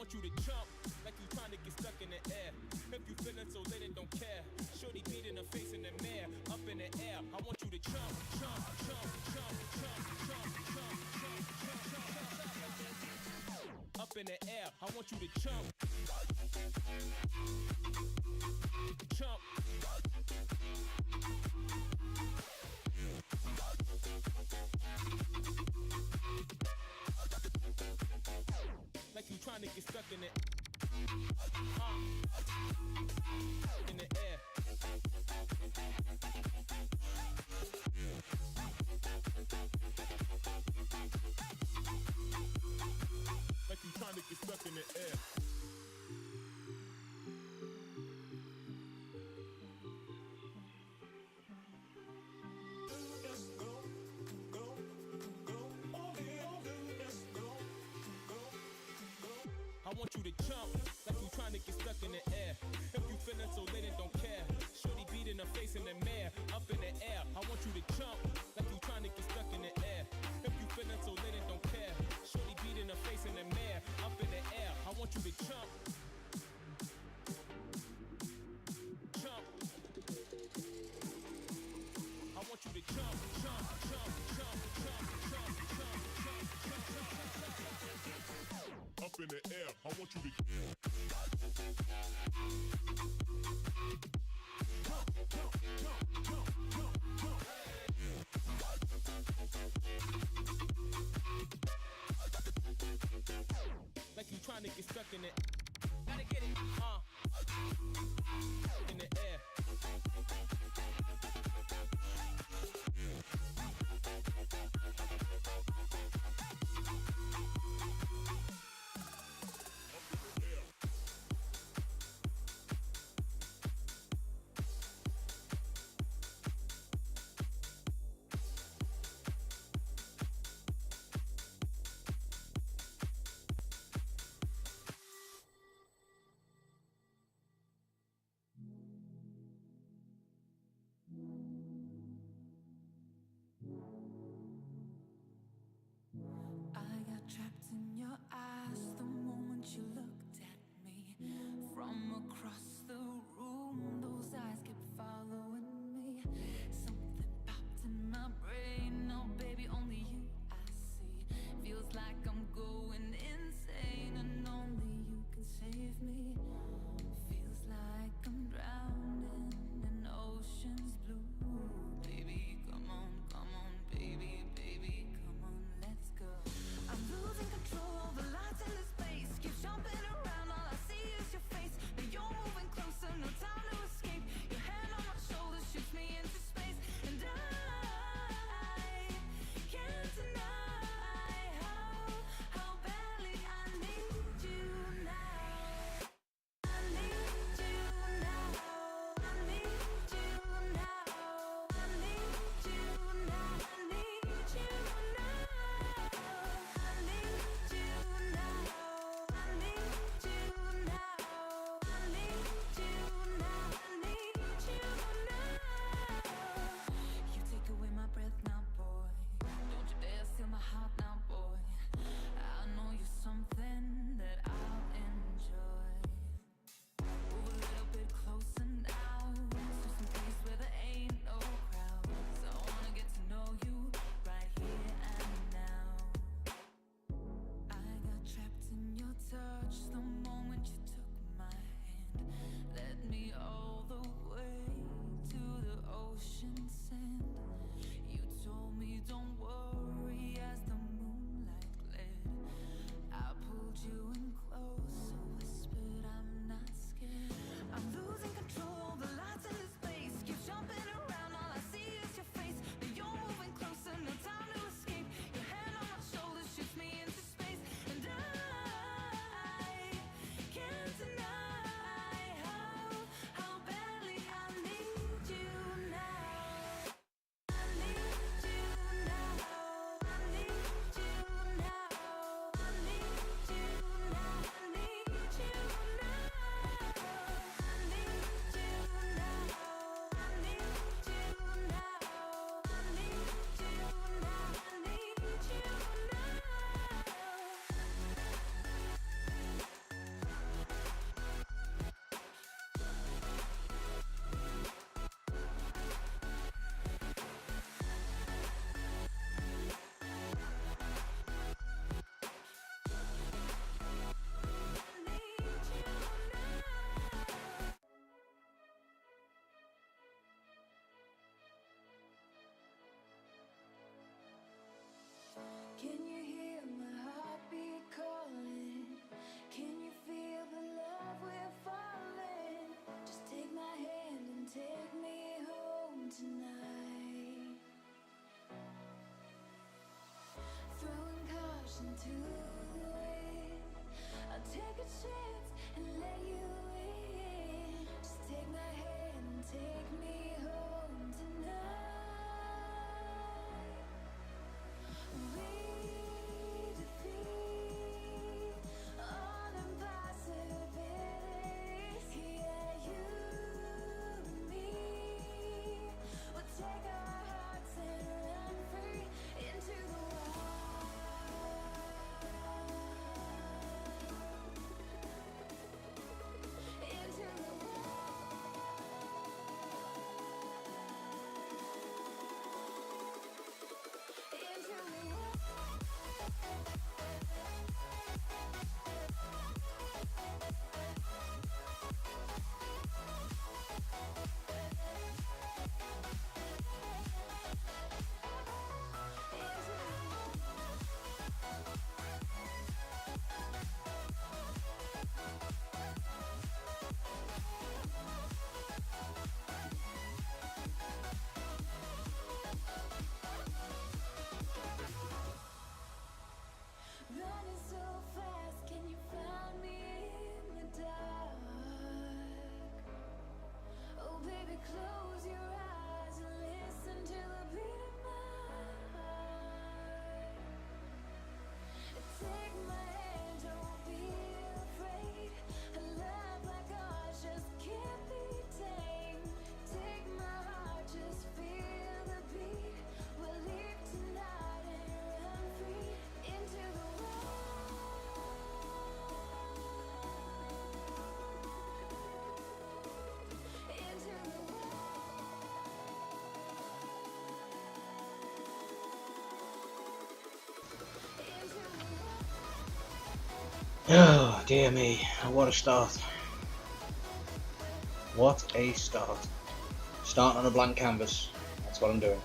want you to jump like you trying to get stuck in the air. If you feeling so lit and don't care, shorty beating her face in the mirror, up in the air. I want you to jump, jump, jump, jump, jump, jump, jump, jump, jump, jump, up in the air. I want you to jump, jump. Like you trying to get stuck in it. In the air. Like you trying to get stuck in the air. I want you to jump like you trying to get stuck in the air. If you feeling so lit and don't care, shorty beating her face in the mirror, up in the air. I want you to jump like you trying to get stuck in the air. If you feeling so lit and don't care, shorty beating her face in the mirror, up in the air. I want you to jump, jump. I want you to jump, jump, jump, jump, jump, jump, jump, jump, jump, jump, jump. Up in the air, I want you to jump, jump, jump, jump, jump, jump. Like you trying to get stuck in it. Gotta get it, in the air. Oh dear me, what a start. What a start. Starting on a blank canvas, that's what I'm doing.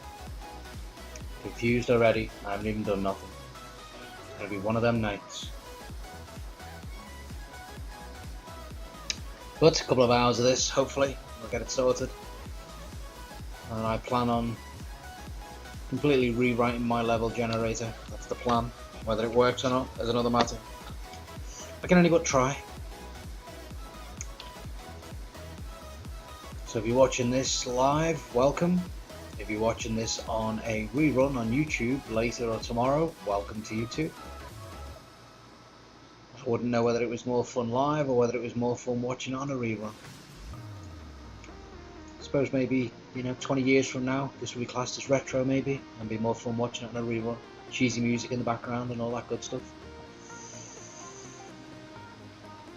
Confused already, I haven't even done nothing. It's gonna be one of them nights. But a couple of hours of this, hopefully, we'll get it sorted. And I plan on completely rewriting my level generator. That's the plan. Whether it works or not is another matter. I can only but try. So if you're watching this live, welcome. If you're watching this on a rerun on YouTube later or tomorrow, welcome to you too. I wouldn't know whether it was more fun live or whether it was more fun watching it on a rerun. I suppose maybe, 20 years from now, this will be classed as retro maybe, and be more fun watching it on a rerun. Cheesy music in the background and all that good stuff.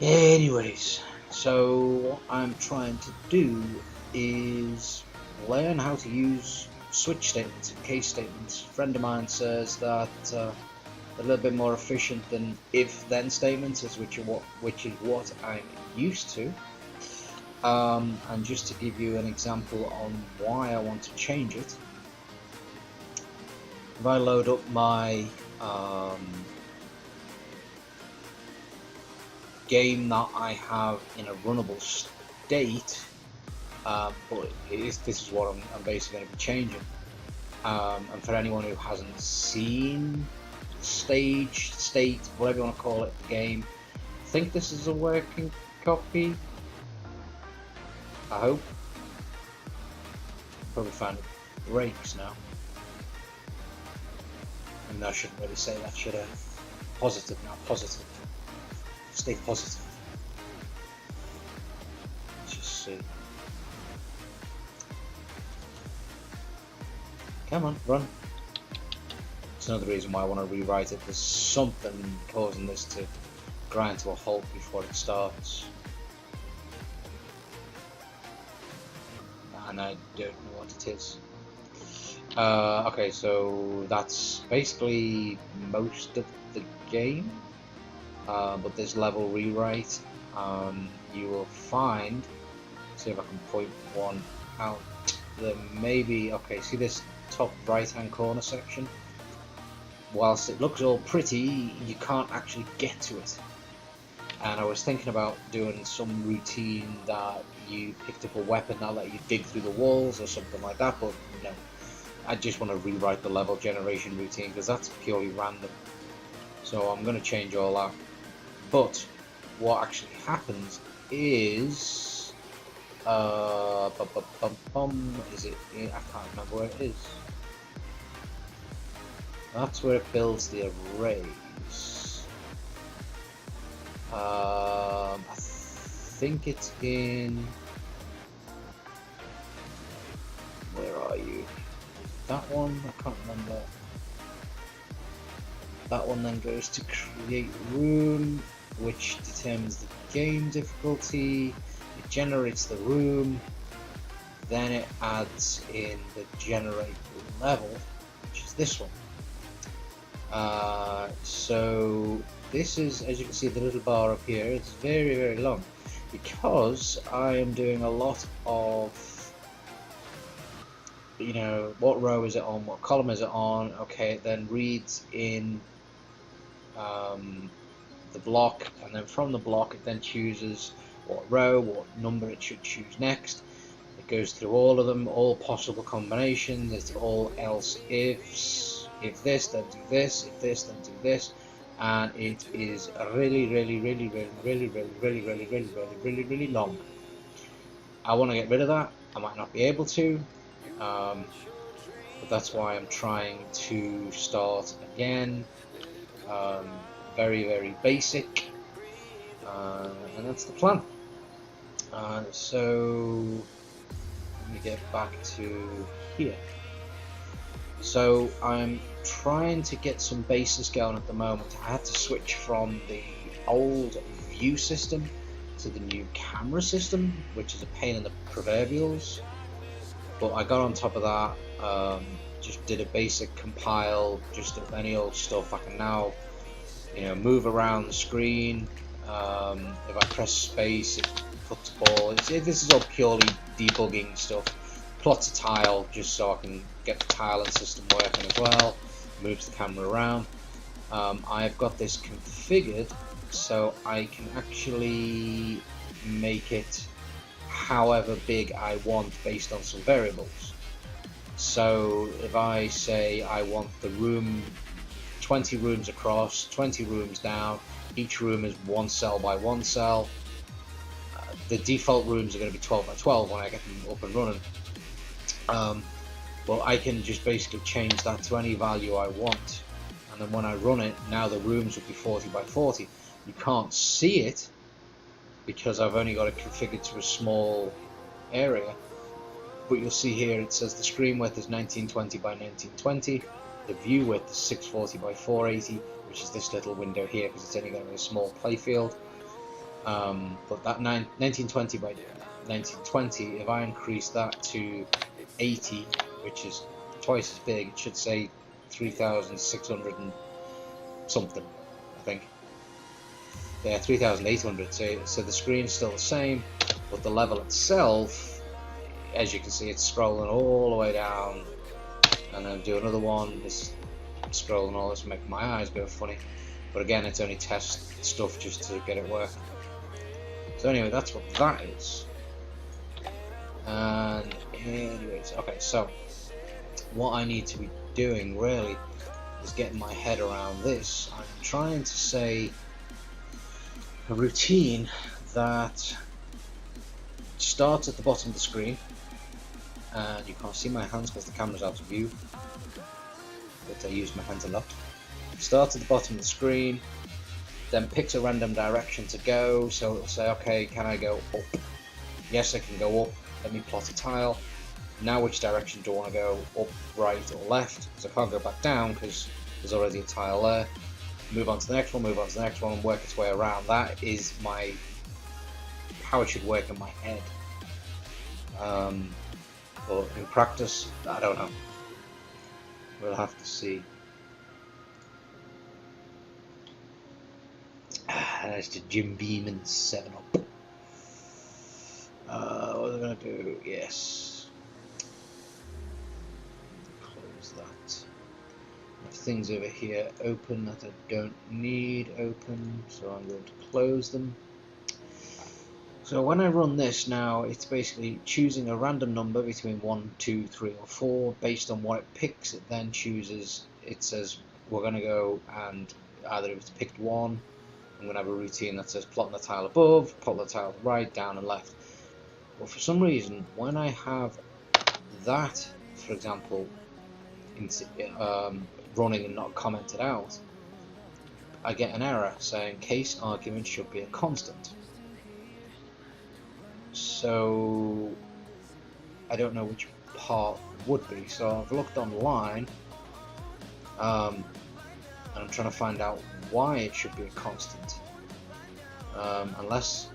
Anyways, so what I'm trying to do is learn how to use switch statements and case statements. A friend of mine says that a little bit more efficient than if-then statements, which is what I'm used to. And just to give you an example on why I want to change it, if I load up my game that I have in a runnable state, but this is what I'm basically going to be changing. And for anyone who hasn't seen stage, state, whatever you want to call it, the game, I think this is a working copy. I hope. Probably find it breaks now. And I shouldn't really say that, should I? Positive now, positive. Stay positive. Let's just see. Come on, run. It's another reason why I want to rewrite it. There's something causing this to grind to a halt before it starts. And I don't know what it is. Okay, so that's basically most of the game. But this level rewrite, you will find, see if I can point one out, there maybe, okay, see this top right hand corner section? Whilst it looks all pretty, you can't actually get to it. And I was thinking about doing some routine that you picked up a weapon that let you dig through the walls or something like that, but no. I just want to rewrite the level generation routine because that's purely random. So I'm going to change all that. But what actually happens is, is it? I can't remember where it is. That's where it builds the arrays. I think it's in. Where are you? That one? I can't remember. That one then goes to create room, which determines the game difficulty. It generates the room, then it adds in the generate level, which is this one. So this is, as you can see, the little bar up here. It's very, very long because I am doing a lot of, what row is it on, what column is it on. Okay, it then reads in the block, and then from the block it then chooses what row, what number it should choose next. It goes through all of them, all possible combinations. It's all else ifs. If this, then do this. If this, then do this. And it is really, really, really, really, really, really, really, really, really, really, really, really long. I want to get rid of that. I might not be able to, but that's why I'm trying to start again. Very, very basic, and that's the plan. So let me get back to here. So I'm trying to get some bases going at the moment. I had to switch from the old view system to the new camera system, which is a pain in the proverbials, but I got on top of that. Just did a basic compile just of any old stuff. I can now move around the screen. If I press space, it puts ball. This is all purely debugging stuff. Plots a tile just so I can get the tiling system working as well. Moves the camera around. I've got this configured so I can actually make it however big I want based on some variables. So if I say I want the room 20 rooms across, 20 rooms down, each room is 1 cell by 1 cell. The default rooms are going to be 12 by 12 when I get them up and running. But I can just basically change that to any value I want. And then when I run it, now the rooms will be 40 by 40. You can't see it because I've only got it configured to a small area. But you'll see here it says the screen width is 1920 by 1920. The view width is 640 by 480, which is this little window here because it's only going to be a small playfield. But that 1920 by 1920, if I increase that to 80, which is twice as big, it should say 3,600 and something, I think. Yeah, 3,800. So the screen's still the same, but the level itself, as you can see, it's scrolling all the way down. And then do another one. This scrolling all this, make my eyes go funny. But again, it's only test stuff just to get it working. So anyway, that's what that is. And anyways, okay, so what I need to be doing really is getting my head around this. I'm trying to say a routine that starts at the bottom of the screen, and you can't see my hands because the camera's out of view, but I use my hands a lot. Starts at the bottom of the screen, then picks a random direction to go, so it'll say, okay, can I go up? Yes, I can go up. Let me plot a tile. Now which direction do I want to go? Up, right, or left? Because I can't go back down because there's already a tile there. Move on to the next one, move on to the next one, and work its way around. That is how it should work in my head. But in practice, I don't know. We'll have to see. That's the Jim Beam 7-Up. What am I going to do? Yes. Close that. Things over here open that I don't need open, so I'm going to close them. So when I run this now, it's basically choosing a random number between 1, 2, 3 or 4. Based on what it picks, it then chooses, it says we're going to go, and either if it's picked 1, I'm going to have a routine that says plot on the tile above, plot on the tile right, down and left. But for some reason, when I have that, for example, running and not commented out, I get an error saying case argument should be a constant. So I don't know which part would be. So I've looked online, and I'm trying to find out why it should be a constant. Unless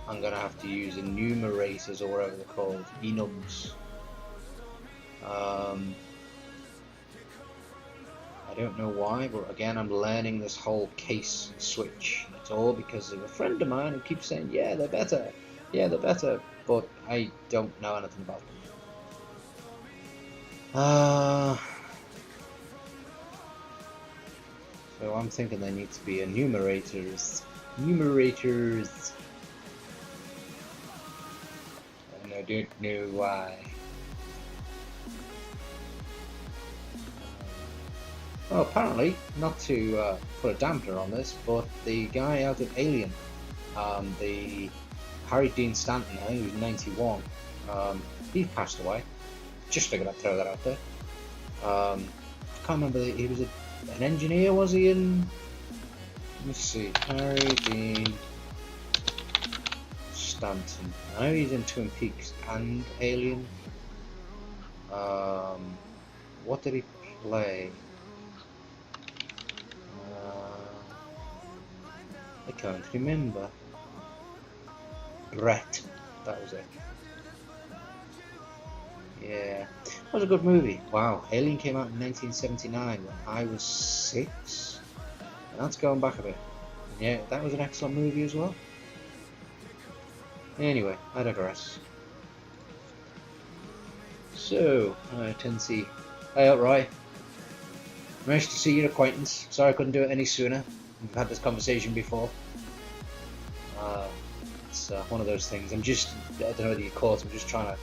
I'm going to have to use enumerators or whatever they're called, enums. I don't know why, but again, I'm learning this whole case switch. It's all because of a friend of mine who keeps saying, yeah, they're better, but I don't know anything about them. So I'm thinking they need to be enumerators. And I don't know why. Well, apparently, not to put a dampener on this, but the guy out of Alien, the Harry Dean Stanton, I think he was 91, he passed away. Just figured I'd throw that out there. I can't remember, he was an engineer, was he in? Let me see, Harry Dean Stanton. I know he's in Twin Peaks and Alien. What did he play? I can't remember. Brett, that was it. Yeah, that was a good movie. Wow, Alien came out in 1979 when I was 6. That's going back a bit. Yeah, that was an excellent movie as well. Anyway, I digress. So, Tennessee. Hey, alright. Nice to see your acquaintance. Sorry I couldn't do it any sooner. We've had this conversation before. It's one of those things. I don't know whether you caught, I'm just trying to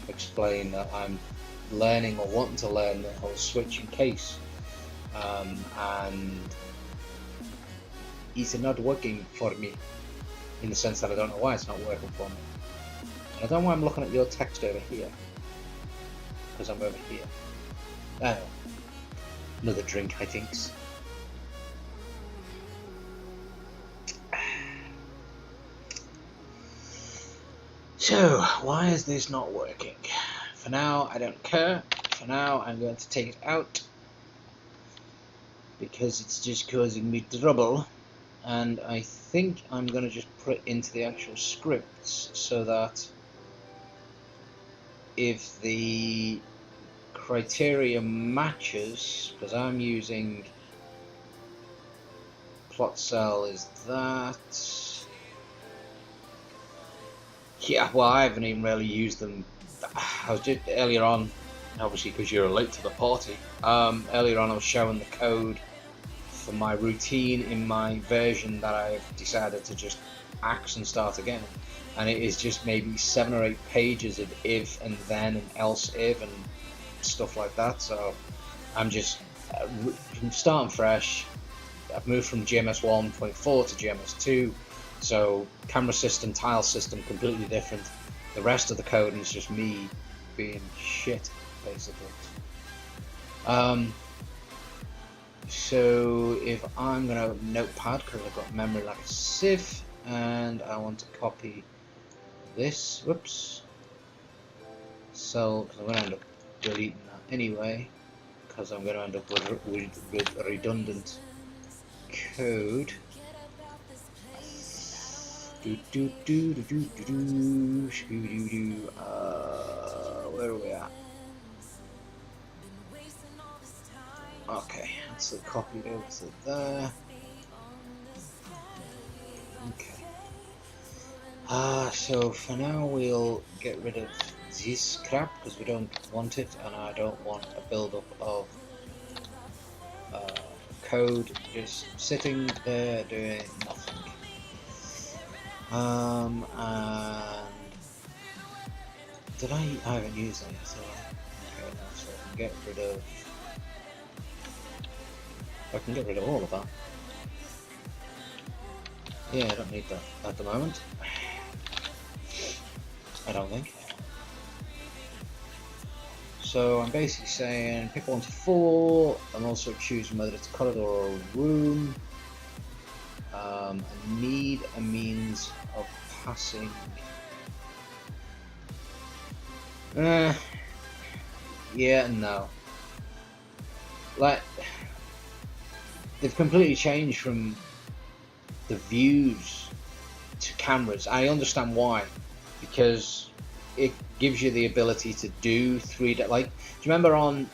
explain that I'm learning or wanting to learn the whole switching case. And it's not working for me, in the sense that I don't know why it's not working for me. And I don't know why I'm looking at your text over here, because I'm over here. Oh, another drink, I think. So, why is this not working? For now, I don't care. For now, I'm going to take it out, because it's just causing me trouble. And I think I'm going to just put it into the actual scripts, so that if the criteria matches, because I'm using plot cell is that. Yeah, well, I haven't even really used them. I was just earlier on, obviously because you're late to the party. Earlier on, I was showing the code for my routine in my version that I've decided to just axe and start again, and it is just maybe 7 or 8 pages of if and then and else if and stuff like that. So I'm just starting fresh. I've moved from GMS 1.4 to GMS 2. So camera system, tile system, completely different. The rest of the code is just me being shit, basically. So if I'm gonna notepad, because I've got memory like a sieve, and I want to copy this. Whoops. So, because I'm gonna end up deleting that anyway, because I'm gonna end up with redundant code. Where are we at? Okay, that's it copied over to there. Okay. So for now we'll get rid of this crap because we don't want it, and I don't want a build-up of code just sitting there doing nothing. And did I haven't used that yet, so okay, now so I can get rid of all of that. Yeah, I don't need that at the moment. I don't think. So I'm basically saying pick 1 to 4. I'm also choosing whether it's a corridor or a room. I need a means of passing. Yeah and no. Like, they've completely changed from the views to cameras. I understand why, because it gives you the ability to do 3D. Like, do you remember on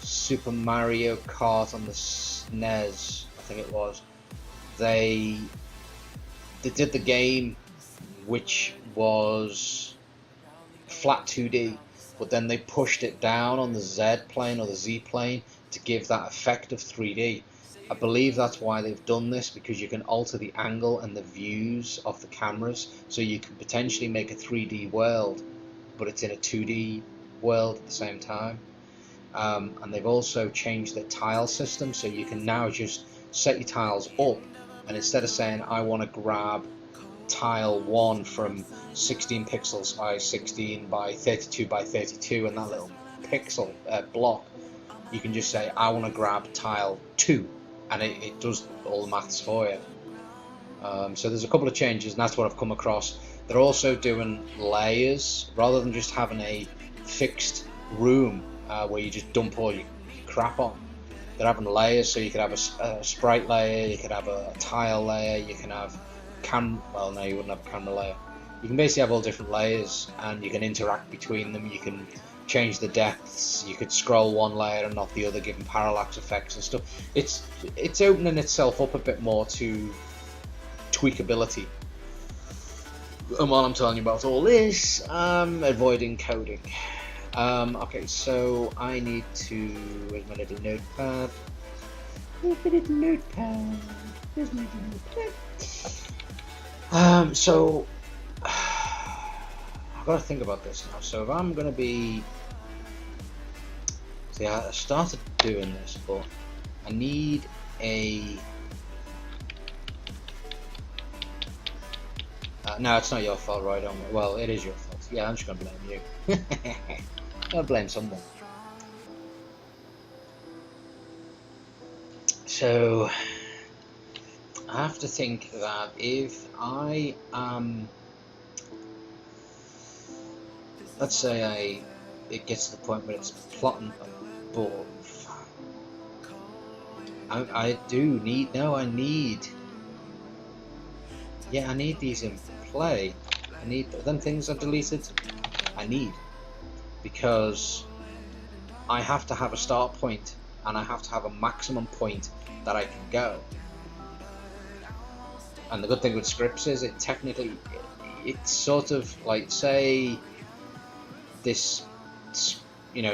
Super Mario Kart on the SNES, I think it was, they did the game which was flat 2D, but then they pushed it down on the Z plane or the Z plane to give that effect of 3D. I believe that's why they've done this, because you can alter the angle and the views of the cameras, so you can potentially make a 3D world, but it's in a 2D world at the same time. And they've also changed the tile system, so you can now just set your tiles up, and instead of saying I want to grab tile 1 from 16 pixels by 16 by 32 by 32 and that little pixel block, you can just say I want to grab tile 2, and it does all the maths for you. So there's a couple of changes, and that's what I've come across. They're also doing layers rather than just having a fixed room where you just dump all your crap on. They're having layers, so you could have a sprite layer, you could have a tile layer, you can have well, no, you wouldn't have a camera layer. You can basically have all different layers, and you can interact between them. You can change the depths. You could scroll one layer and not the other, giving parallax effects and stuff. It's opening itself up a bit more to tweakability. And while I'm telling you about all this, I'm avoiding coding. Okay, so I need to. Where's my little notepad? Where's my little notepad? Where's my little notepad? So I've got to think about this now. So if I'm gonna be, see, I started doing this, but I need a. No, it's not your fault, right? Well, it is your fault. Yeah, I'm just gonna blame you. I'll blame someone. So I have to think that if I am, let's say it gets to the point where it's plotting above, I need these in play. I need them things I've deleted. Because I have to have a start point and I have to have a maximum point that I can go. And the good thing with scripts is it's sort of like, say this,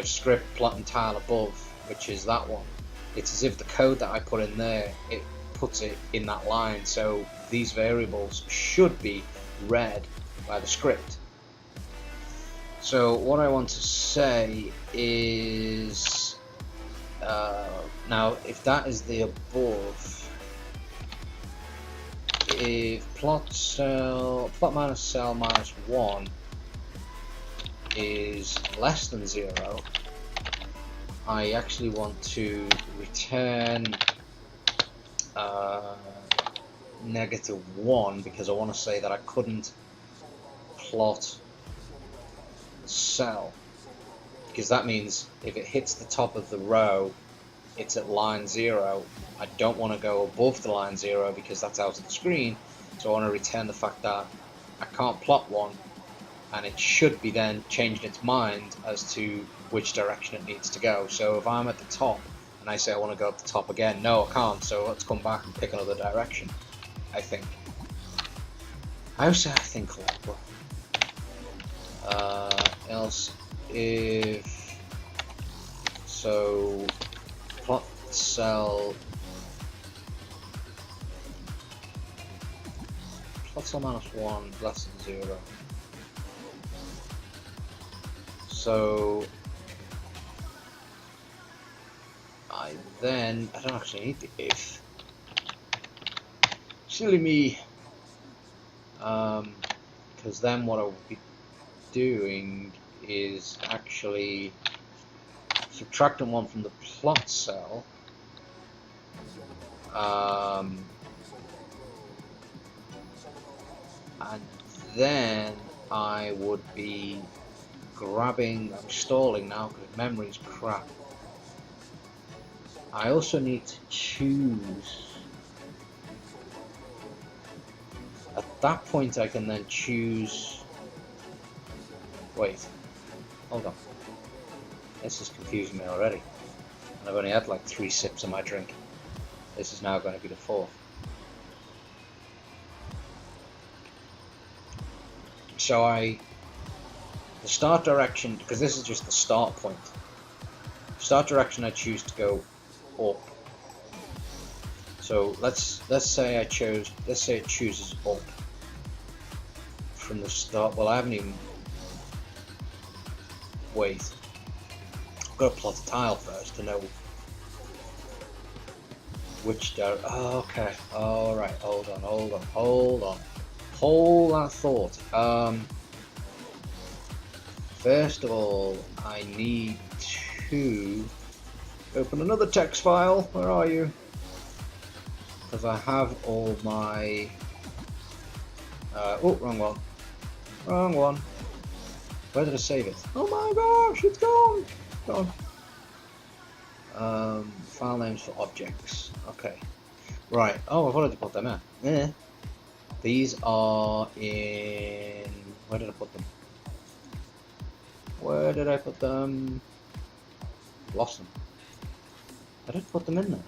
script plot and tile above, which is that one. It's as if the code that I put in there, it puts it in that line. So these variables should be read by the script. So what I want to say is, now if that is the above, if plot minus cell minus 1 is less than 0, I actually want to return -1, because I want to say that I couldn't plot cell, because that means if it hits the top of the row, it's at line 0. I don't want to go above the line 0 because that's out of the screen, so I want to return the fact that I can't plot one, and it should be then changed its mind as to which direction it needs to go. So if I'm at the top and I say I want to go up the top again, no, I can't, so let's come back and pick another direction. I think like, well, else if so plot cell minus 1 less than 0. So I don't actually need the if. Silly me. Because then what I would be doing is actually subtracting 1 from the plot cell, and then I would be grabbing, I'm stalling now because memory's crap. I also need to choose. At that point I can then choose. Wait, hold on. This is confusing me already. And I've only had like 3 sips of my drink. This is now going to be the 4th. So the start direction, because this is just the start point. Start direction I choose to go up. So let's say it chooses up from the start. Well, I haven't even. Wait. I've got to plot a tile first to know which oh, okay. Alright, hold on. Hold that thought. First of all, I need to open another text file. Where are you? Because I have all my oh, wrong one. Where did I save it? Oh my gosh, it's gone. File names for objects. Okay. Right. Oh, I've already put them in. Yeah. These are in. Where did I put them? Where did I put them? Lost them. I didn't put them in there.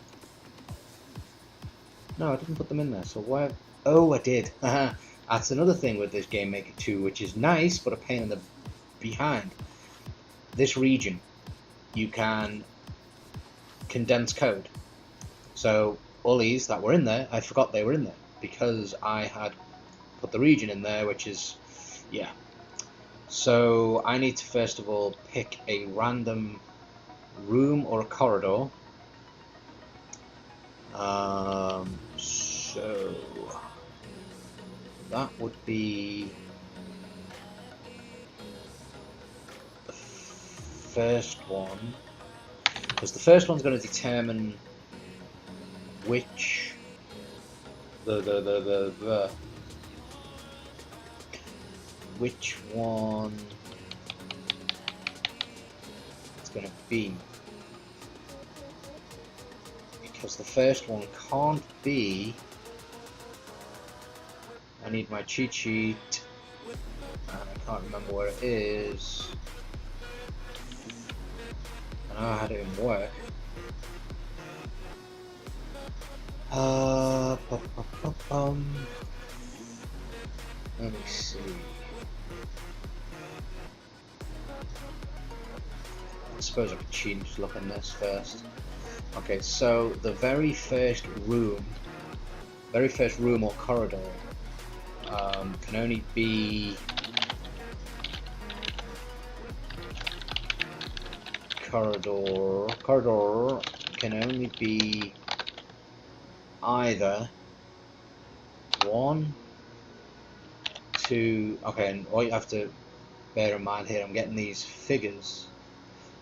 No, I didn't put them in there. So where? Oh, I did. That's another thing with this Game Maker 2, which is nice, but a pain in the behind. This region, you can condense code. So all these that were in there, I forgot they were in there because I had put the region in there, which is, yeah. So I need to first of all pick a random room or a corridor. So that would be the first one, because the first one's going to determine which which one it's going to be, because the first one can't be. I need my cheat sheet, and I can't remember where it is. I know how it didn't work. Let me see. I suppose I could cheat and just look in this first. Okay, so the very first room or corridor can only be corridor can only be either 1, 2. Okay, and all you have to bear in mind here, I'm getting these figures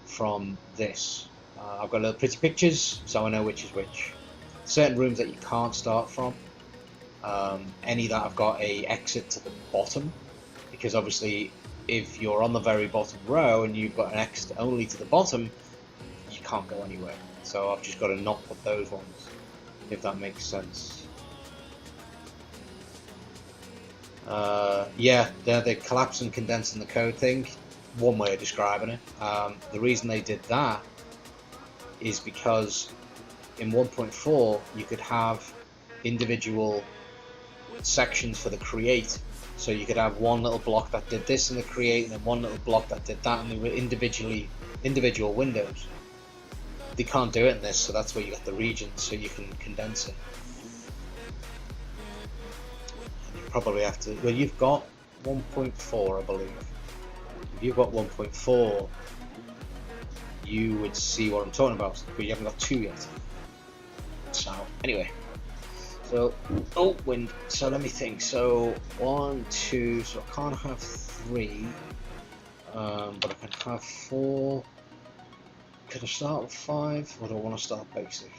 from this. I've got little pretty pictures, so I know which is which. Certain rooms that you can't start from. Any that have got a exit to the bottom, because obviously if you're on the very bottom row and you've got an exit only to the bottom, you can't go anywhere. So I've just got to not put those ones, if that makes sense. Yeah, they're collapsing, condensing the code thing. One way of describing it. The reason they did that is because in 1.4 you could have individual sections for the create. So you could have one little block that did this in the create, and then one little block that did that, and they were individual windows. They can't do it in this, so that's where you get the regions, so you can condense it. And you probably have to. Well, you've got 1.4, I believe. If you've got 1.4, you would see what I'm talking about, but you haven't got 2 yet. So anyway. So, oh, wind. So let me think. So 1, 2. So I can't have 3, but I can have 4. Could I start with 5, or do I want to start basic?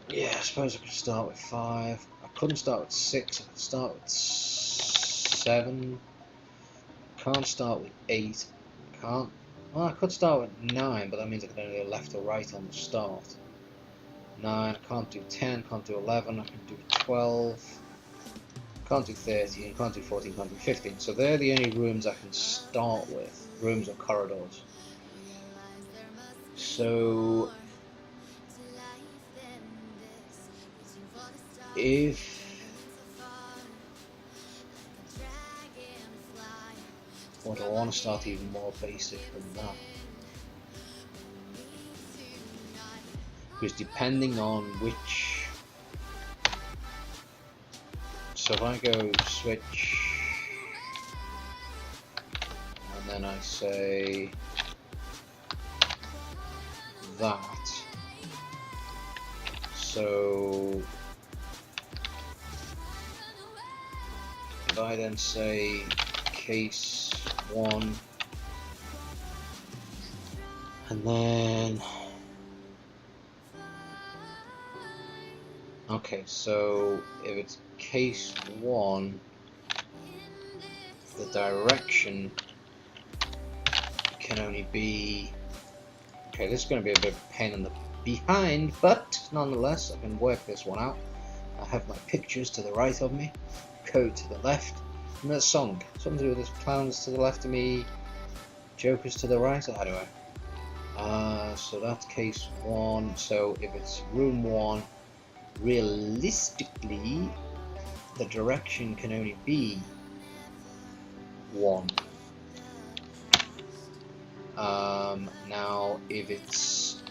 Yeah, I suppose I could start with 5. I couldn't start with 6. I could start with 7. Can't start with 8. Can't. Well, I could start with 9, but that means I can only go left or right on the start. 9, I can't do 10, can't do 11, I can do 12, can't do 13, can't do 14, can't do 15. So they're the only rooms I can start with, rooms or corridors. So or do I want to start even more basic than that? Because depending on which, so if I go switch and then I say that, so if I then say case 1 and then okay, so if it's case 1, the direction can only be, okay, this is going to be a bit of a pain in the behind, but nonetheless I can work this one out. I have my pictures to the right of me, code to the left, And that song, something to do with this. Plans to the left of me, jokers to the right. Anyway, so that's case 1. So if it's room 1, realistically, the direction can only be 1. Now, if it's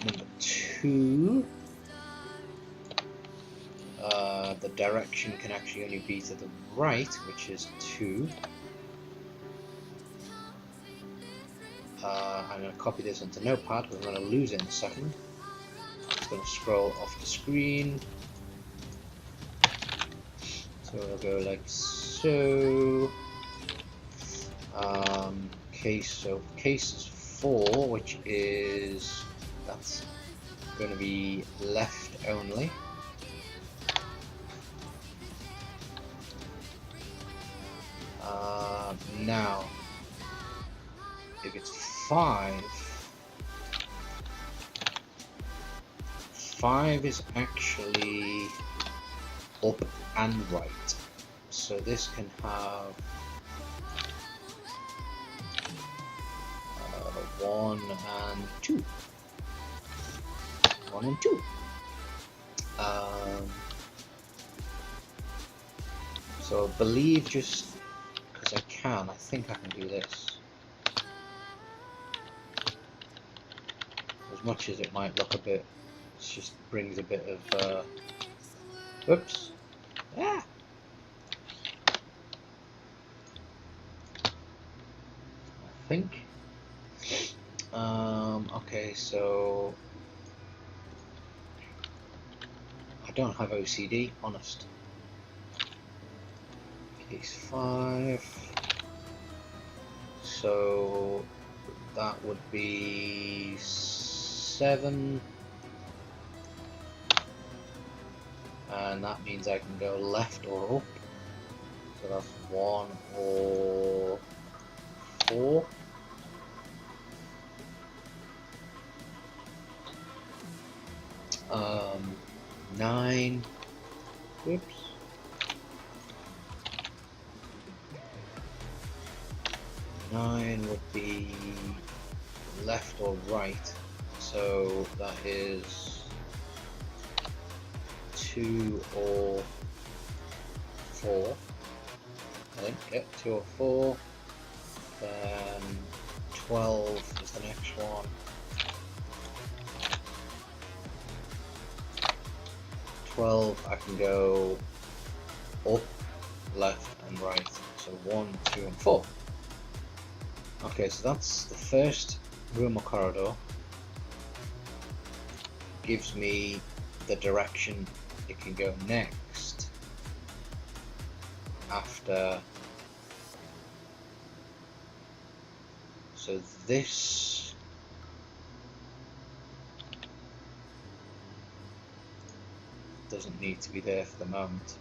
number 2, the direction can actually only be to the right, which is 2. I'm going to copy this onto Notepad, because I'm going to lose it in a second. It's going to scroll off the screen. So we'll go like so. Case is 4, which is, that's going to be left only. Now, if it's 5, 5 is actually up and right. So this can have 1 and 2. 1 and 2. So I believe, just because I think I can do this. As much as it might look a bit, it just brings a bit of, whoops. Ah! I think. Okay, so I don't have OCD, honest. Case 5. So that would be 7. And that means I can go left or up. So that's 1 or 4. Um, 9. Whoops. 9 would be left or right. So that is 2 or 4. I think, yeah, 2 or 4. Then 12 is the next one. 12, I can go up, left, and right. So 1, 2, and 4. Okay, so that's the first room or corridor. Gives me the direction it can go next after. So this doesn't need to be there for the moment.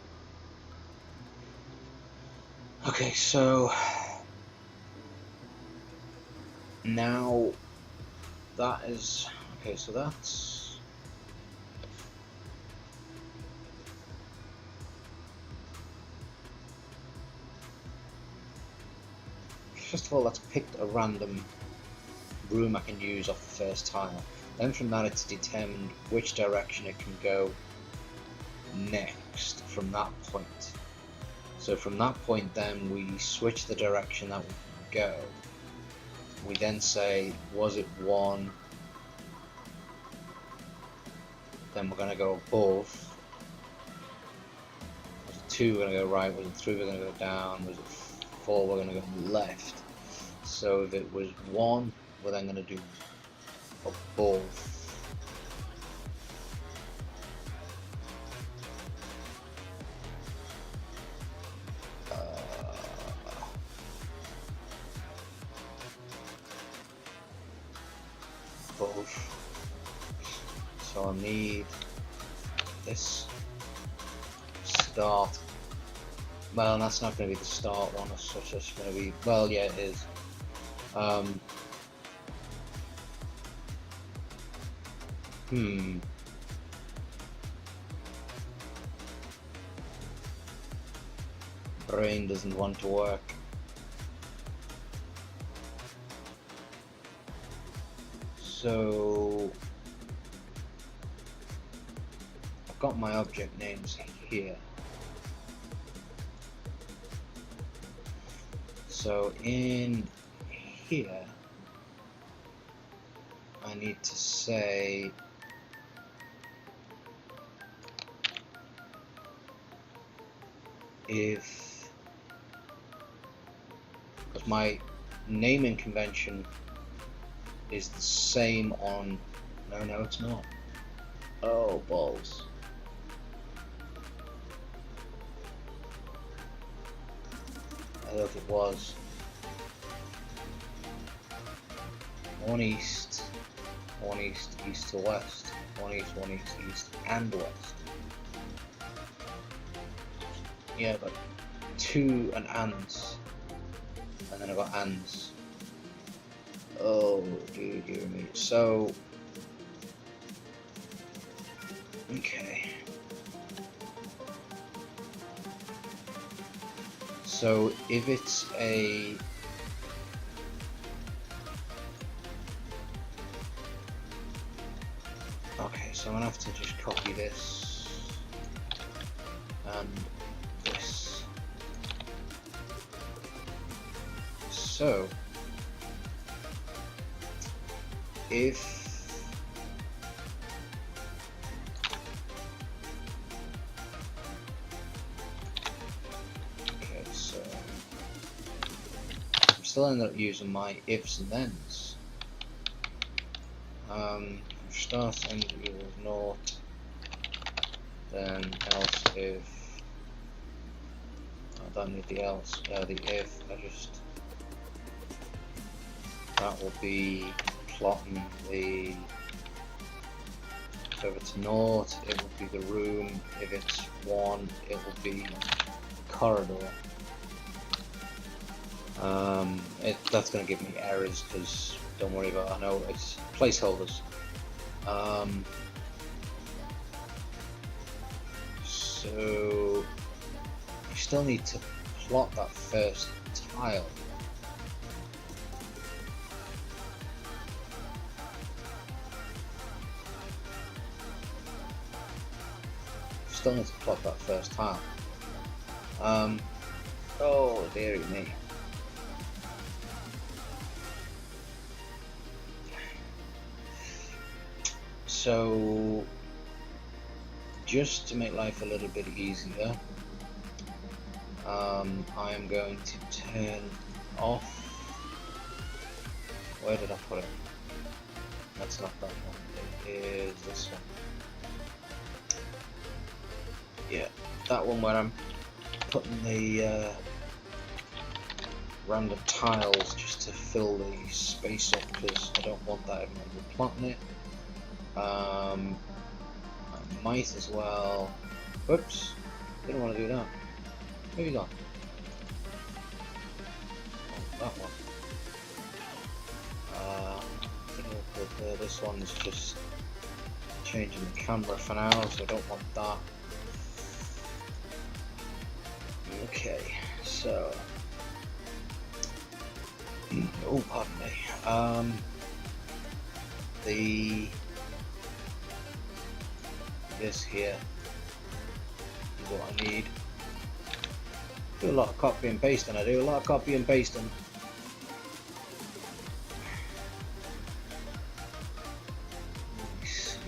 Okay, so now that is, okay, so that's, first of all, that's picked a random room I can use off the first tile. Then from that it's determined which direction it can go next from that point. So from that point then we switch the direction that we go. We then say, was it 1? Then we're going to go above. Was it 2? We're going to go right. Was it 3? We're going to go down. Was it 4? We're going to go left. So if it was 1, we're then going to do above. So I need this start. Well, that's not going to be the start one as such. It's going to be, well, yeah, it is. brain doesn't want to work. So I've got my object names here. So in here I need to say if, because my naming convention is the same on, no it's not. Oh balls. I thought it was. One east, east to west, one east, east and west. Yeah, but two and ands, and then I've got ands. Oh dear me. So okay. So if it's a so I'm gonna have to just copy this and this. So if so I'm still ended up using my ifs and thens. Start end equals naught, then else if, I don't need the else, the if, that will be plotting the, so if it's naught it will be the room, if it's 1 it will be the corridor. That's going to give me errors because don't worry about it, I know it's placeholders. So I still need to plot that first tile. Still need to plot that first tile. Oh dearie me. So just to make life a little bit easier, I am going to turn off, where did I put it? That's not that one, it is this one. Yeah, that one where I'm putting the random tiles just to fill the space up because I don't want that even when we're plotting it. I might as well, whoops, didn't want to do that. Where you gone? Oh, that one. This one's just changing the camera for now, so I don't want that. Okay, so oh pardon me. This here is what I need. Do a lot of copy and pasting. I do a lot of copy and pasting. Let me see.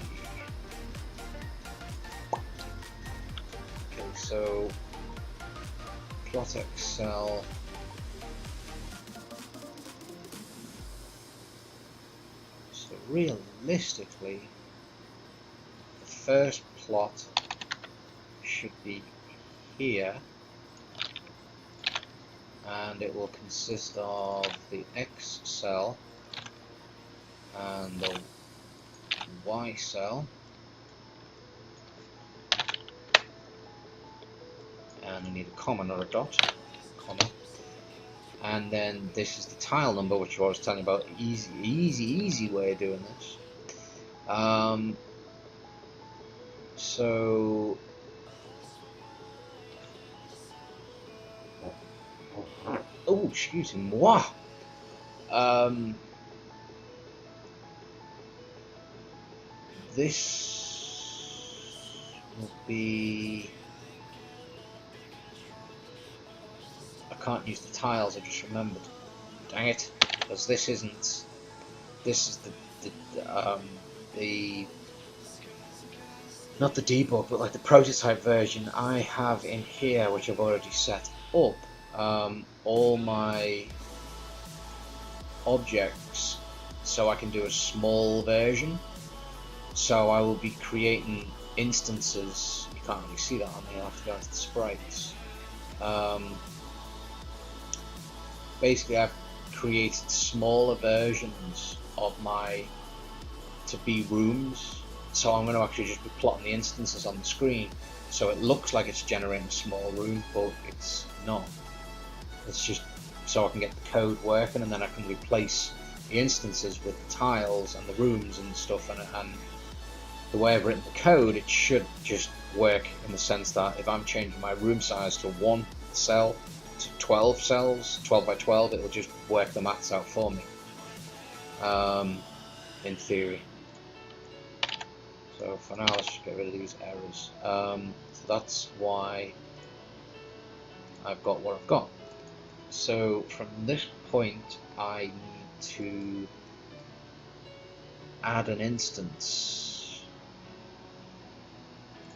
Okay, so plot Excel. So realistically, the first plot should be here, and it will consist of the X cell and the Y cell, and I need a comma, not a dot, comma, and then this is the tile number, which I was telling you about. Easy way of doing this. So excuse moi. This will be. I can't use the tiles. I just remembered. Dang it! Because this isn't. This is the not the debug, but like the prototype version I have in here, which I've already set up. All my objects, so I can do a small version. So I will be creating instances. You can't really see that on here. I have to go into the sprites. Basically, I've created smaller versions of my to be rooms. So I'm going to actually just be plotting the instances on the screen, so it looks like it's generating a small room, but it's not. It's just so I can get the code working, and then I can replace the instances with the tiles and the rooms and stuff. And the way I've written the code, it should just work in the sense that if I'm changing my room size to 1 cell to 12 cells, 12 by 12, it will just work the maths out for me. In theory. So for now, let's just get rid of these errors. So that's why I've got what I've got. So from this point, I need to add an instance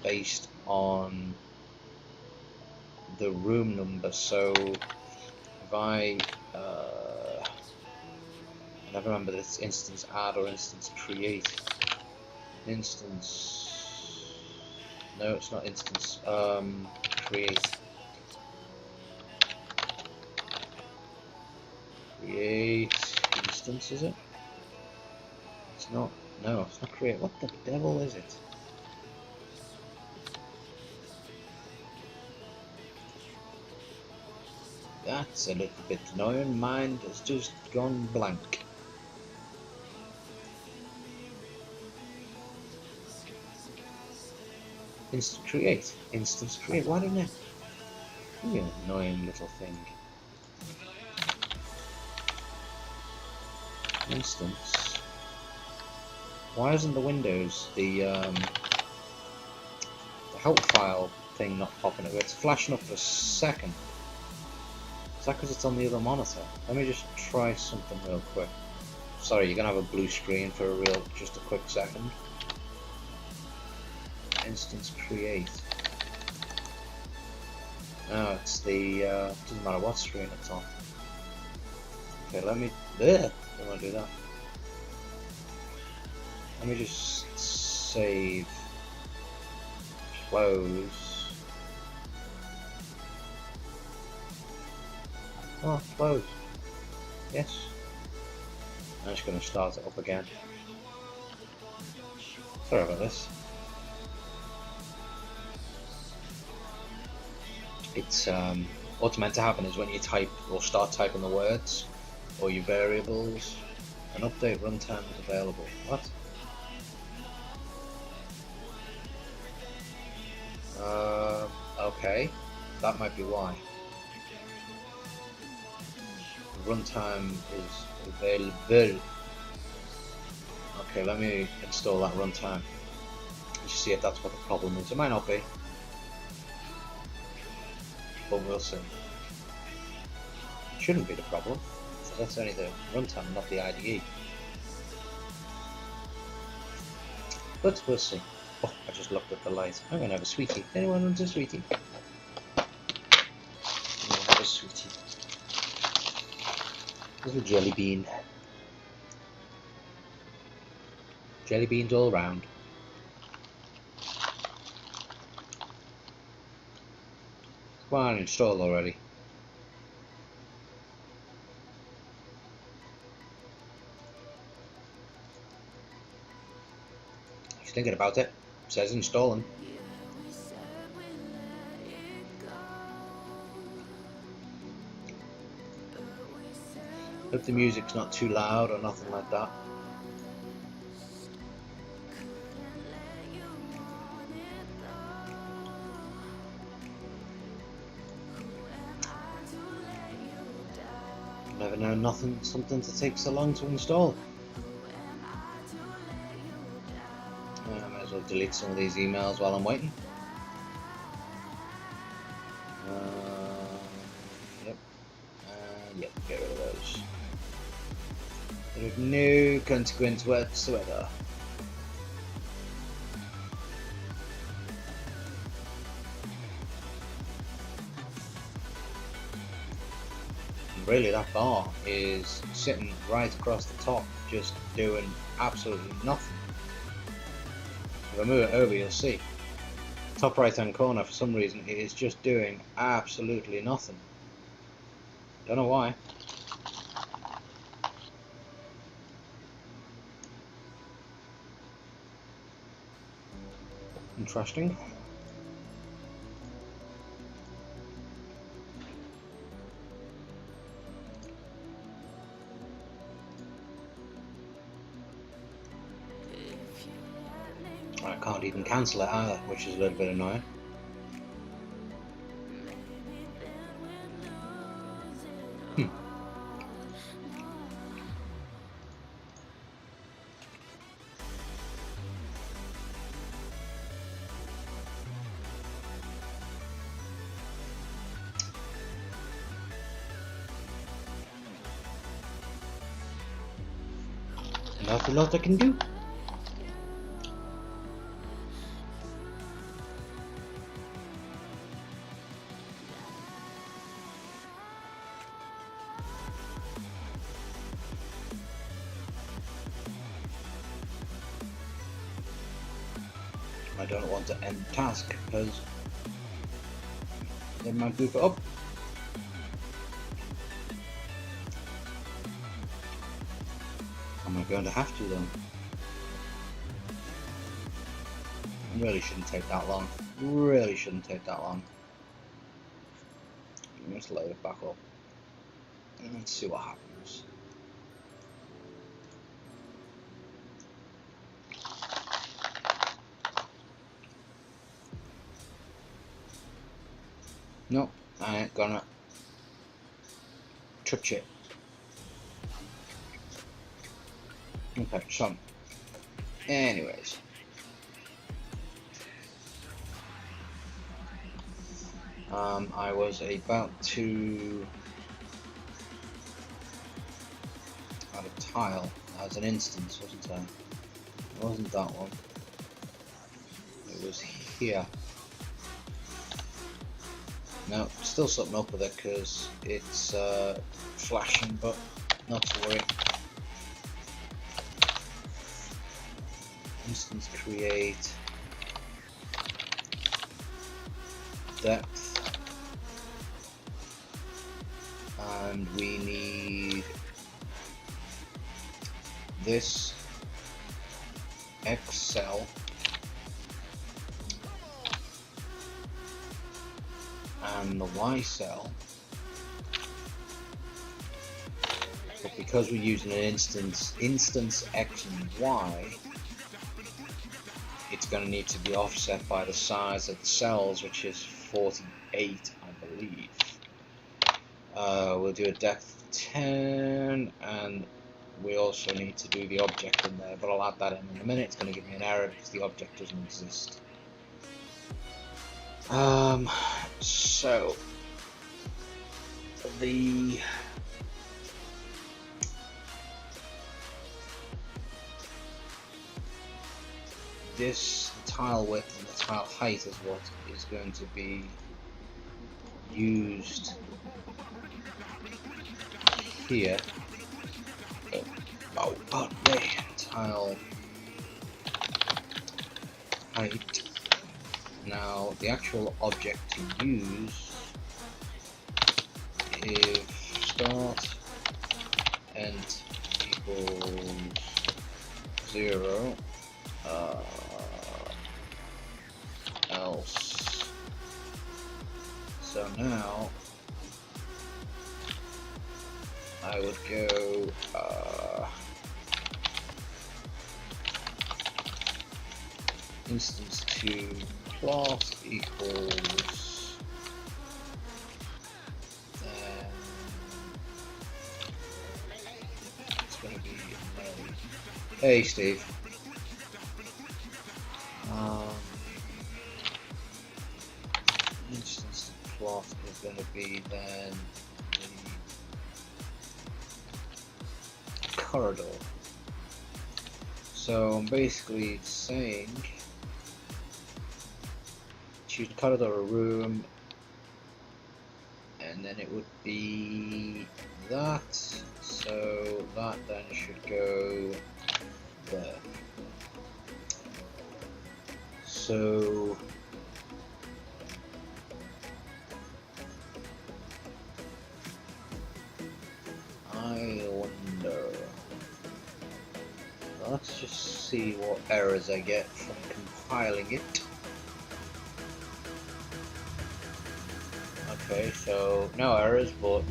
based on the room number. So if I never remember this instance add or instance create. Instance. No, it's not instance. Create. Create instance, is it? It's not. No, it's not create. What the devil is it? That's a little bit annoying. Mine has just gone blank. Instant create. Instance create. Why didn't it? You annoying little thing. Instance. Why isn't the Windows the help file thing not popping up? It's flashing up for a second. Is that because it's on the other monitor? Let me just try something real quick. Sorry, you're gonna have a blue screen for just a quick second. Instance create. No, it's the doesn't matter what screen it's on. Okay, let me don't want to do that. Let me just save, close. Oh, close. Yes. I'm just going to start it up again. Sorry about this. It's what's meant to happen is when you type or start typing the words or your variables, an update runtime is available. What? Okay, that might be why. The runtime is available. Okay, let me install that runtime. Let's see if that's what the problem is. It might not be, but we'll see. It shouldn't be the problem. So that's only the runtime, not the IDE. But we'll see. Oh, I just looked at the light. I'm gonna have a sweetie. Anyone want a sweetie? I'm gonna have a sweetie. Little jelly bean. Jelly beans all round. Come on, install already. He's thinking about it. Says installing. Hope the music's not too loud or nothing like that. never known something to take so long to install. I might as well delete some of these emails while I'm waiting. Yep. Yep, get rid of those. There is no consequence whatsoever. Really, that bar is sitting right across the top, just doing absolutely nothing. If I move it over, you'll see. Top right hand corner, for some reason, it is just doing absolutely nothing. Don't know why. Interesting. I can't even cancel it either, which is a little bit annoying. Not a lot I can do. I don't want to end task because they might goof it up. Am I going to have to though? It really shouldn't take that long. Really shouldn't take that long. Let's load it back up. And let's see what happens. Nope, I ain't gonna touch it. Okay, so anyways. I was about to add a tile as an instance, wasn't I? It wasn't that one. It was here. No, still something up with it because it's flashing, but not to worry. Instance create depth, and we need this X cell and the Y cell, but because we're using an instance X and Y, it's going to need to be offset by the size of the cells, which is 48, I believe. We'll do a depth 10, and we also need to do the object in there, but I'll add that in a minute. It's going to give me an error because the object doesn't exist. So this tile width and the tile height is what is going to be used here. Oh, pardon me. Tile height. Now, the actual object to use is start end equals 0. Else. So now I would go instance to class equals Hey, Steve. Instance plot is going to be then the corridor. So I'm basically saying choose corridor or room, and then it would be that. So that then should go there. So I wonder. Let's just see what errors I get from compiling it. Okay, so no errors, but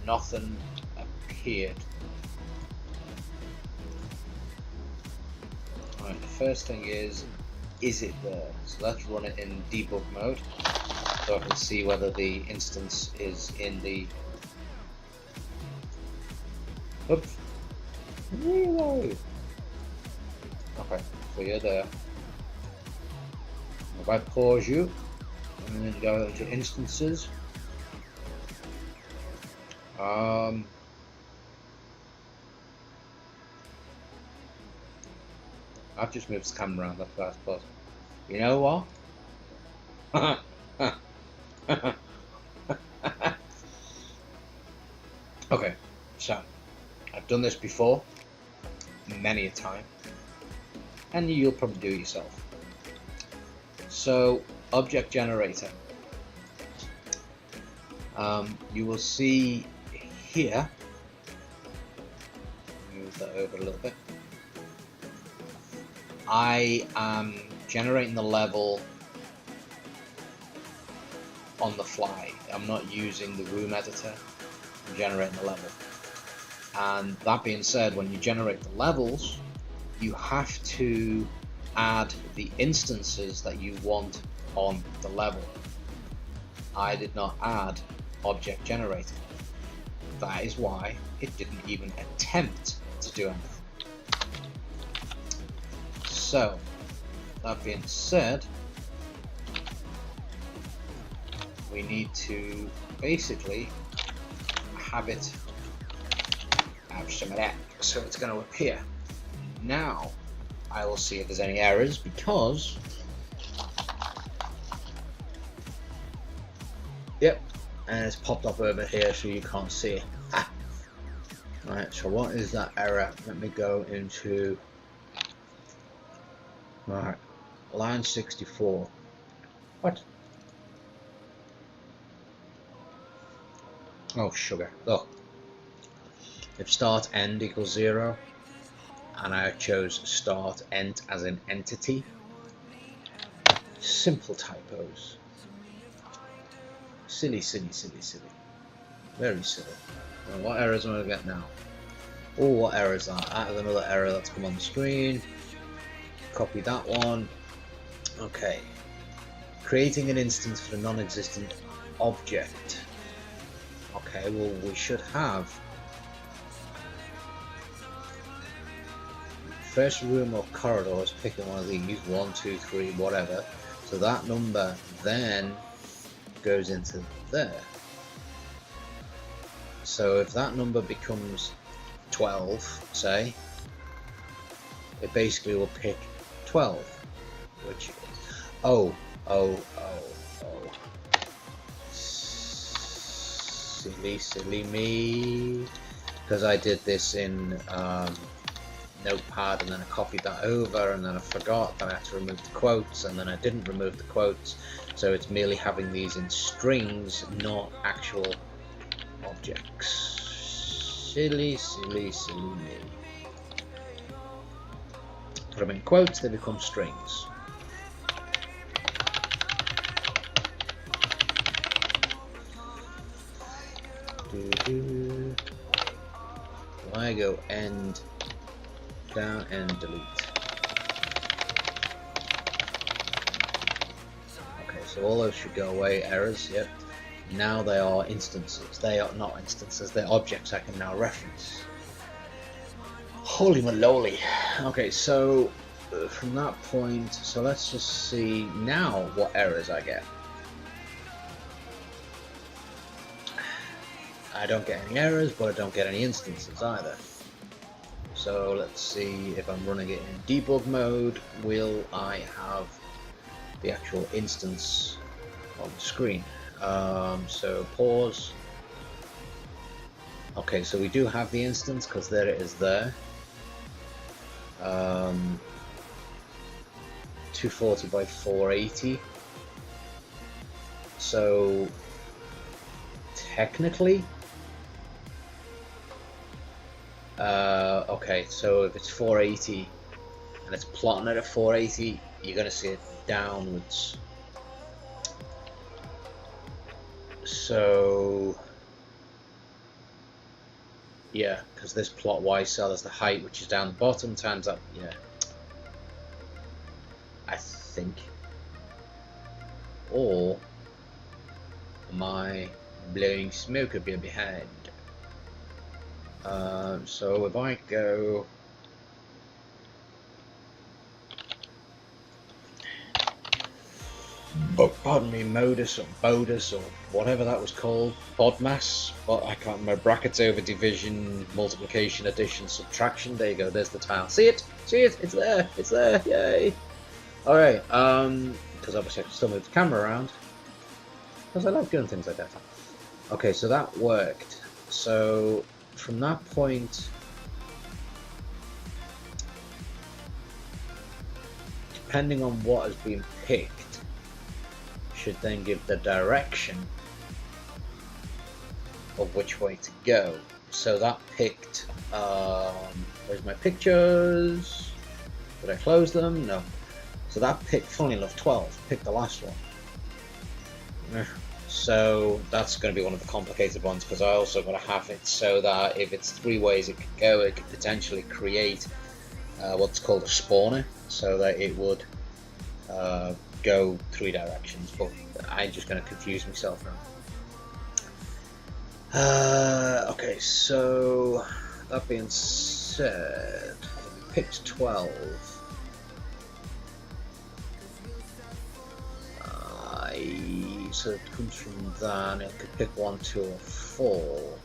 nothing appeared. Alright, the first thing is it there? So let's run it in debug mode so I can see whether the instance is in the... Oops. Reload. Okay, so you're there. If I pause you and then go into instances, I've just moved the camera around, that's last pause. You know what? Okay, so I've done this before many a time, and you'll probably do it yourself. So object generator, you will see here, move that over a little bit, I am generating the level on the fly. I'm not using the room editor, I'm generating the level. And that being said, when you generate the levels, you have to add the instances that you want on the level. I did not add object generator. That is why it didn't even attempt to do anything. So, that being said, we need to basically have it have some of that, so it's going to appear. Now I will see if there's any errors, because yep, and it's popped up over here so you can't see it. Right, so what is that error? Let me go into line 64. What? Oh, sugar. Look, if start end equals 0, and I chose start end as an entity, simple typos. Silly, silly, silly, silly. Very silly. Well, what errors am I going to get now? Oh, what error is that? That is another error that's come on the screen. Copy that one. Okay. Creating an instance for a non-existent object. Okay, well, we should have first room or corridors, picking one of these, 1, 2, 3, whatever. So that number then goes into there. So if that number becomes 12, say, it basically will pick 12, which is, oh, silly me, because I did this in Notepad and then I copied that over and then I forgot that I had to remove the quotes and then I didn't remove the quotes, so it's merely having these in strings, not actual objects. Silly me. Put them in quotes, they become strings. I go end down and delete. Okay, so all those should go away, errors, yep. Now they are instances. They are not instances, they're objects I can now reference. Holy moly. Okay, so from that point, so let's just see now what errors I get. I don't get any errors, but I don't get any instances either. So let's see if I'm running it in debug mode, will I have the actual instance on the screen? So pause. Okay, so we do have the instance because there it is there. 240 by 480. So technically, okay, so if it's 480 and it's plotting it at 480, you're going to see it downwards. So yeah, because this plot Y cell is the height, which is down the bottom, times that, yeah, I think. Or am I blowing smoke up here behind? So if I go pardon me, modus or bodus or whatever that was called, bodmass, but I can't remember, brackets over division, multiplication, addition, subtraction. There you go, there's the tile. See it? See it? It's there, yay! Alright, because obviously I can still move the camera around, because I like doing things like that. Okay, so that worked. So from that point, depending on what has been picked, should then give the direction of which way to go. So that picked, where's my pictures? Did I close them? No. So that picked, funnily enough, 12, picked the last one. So that's going to be one of the complicated ones, because I also got to have it so that if it's 3 ways it could go, it could potentially create what's called a spawner, so that it would go 3 directions, but I'm just going to confuse myself now. Okay, so that being said, I picked 12. So it comes from that, and it could pick 1, 2, or 4.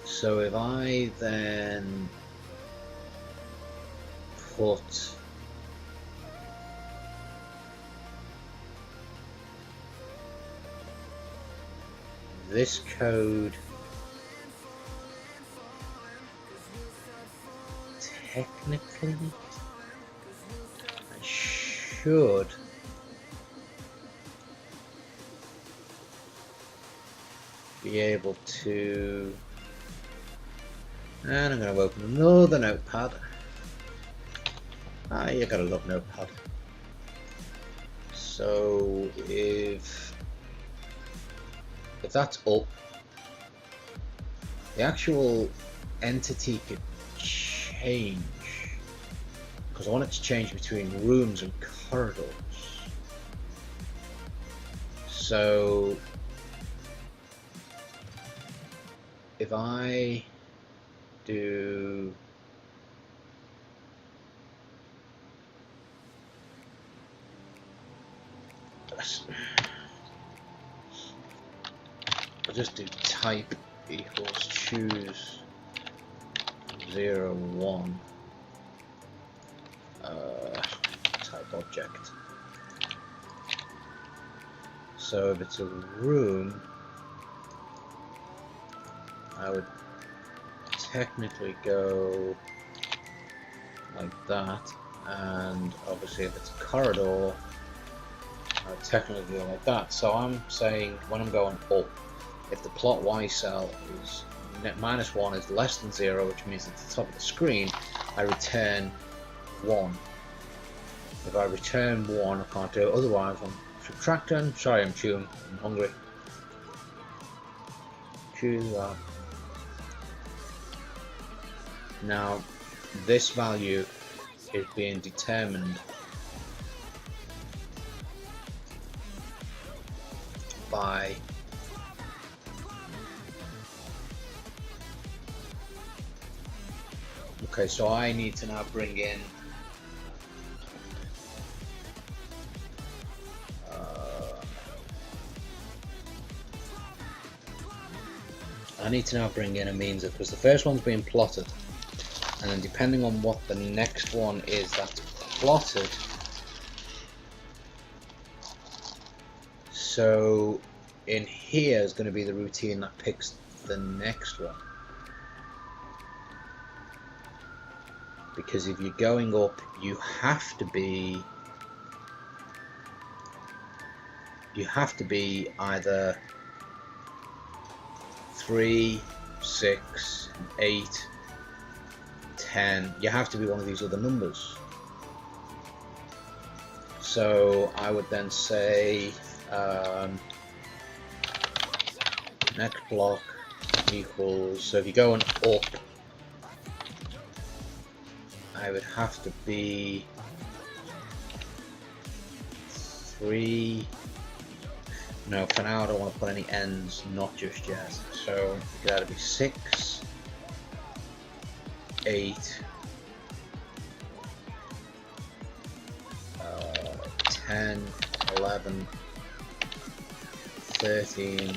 So if I then put this code, technically I should be able to, and I'm going to open another notepad. You gotta love notepad. So if that's up, the actual entity could change, because I want it to change between rooms and corridors. So if I do I'll just do type equals choose 0, 1 type object. So if it's a room, I would technically go like that, and obviously if it's a corridor, I would technically go like that. So I'm saying when I'm going up, if the plot Y cell is -1 is less than 0, which means at the top of the screen, I return 1. If I return 1, I can't do it, otherwise I'm subtracting. Sorry, I'm chewing, I'm hungry. Choose that. Now, this value is being determined by Okay, so I need to now bring in a means of, because the first one's being plotted, and then depending on what the next one is that's plotted, so in here is going to be the routine that picks the next one. Because if you're going up, you have to be either 3, 6, 8, 10. You have to be one of these other numbers. So I would then say next block equals, so if you're going up, I would have to be 3. No, for now I don't want to put any ends, not just yet. So it could either be 6, 8, 10, 11, 13,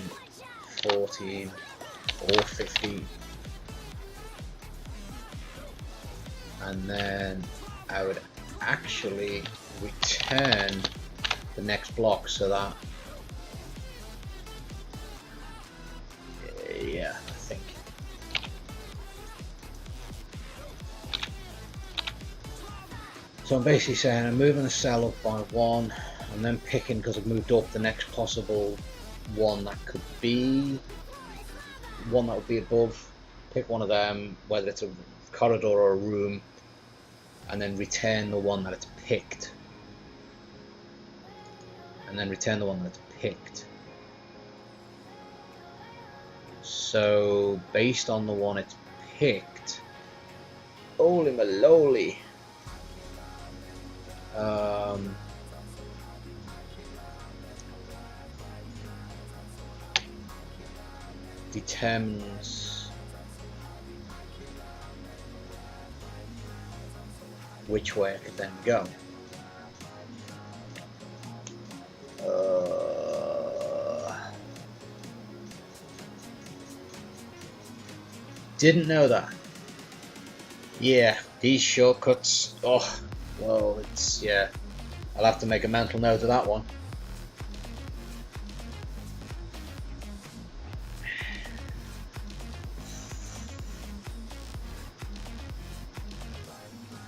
14, or 15. And then I would actually return the next block, so that, yeah, I think. So I'm basically saying I'm moving the cell up by 1, and then picking, because I've moved up, the next possible one that could be, one that would be above, pick one of them, whether it's a corridor or a room, and then return the one that it's picked, and then return the one that's picked. So based on the one it's picked, holy maloli, determines which way I could then go. Didn't know that. Yeah, these shortcuts, oh, well, it's, yeah, I'll have to make a mental note of that one.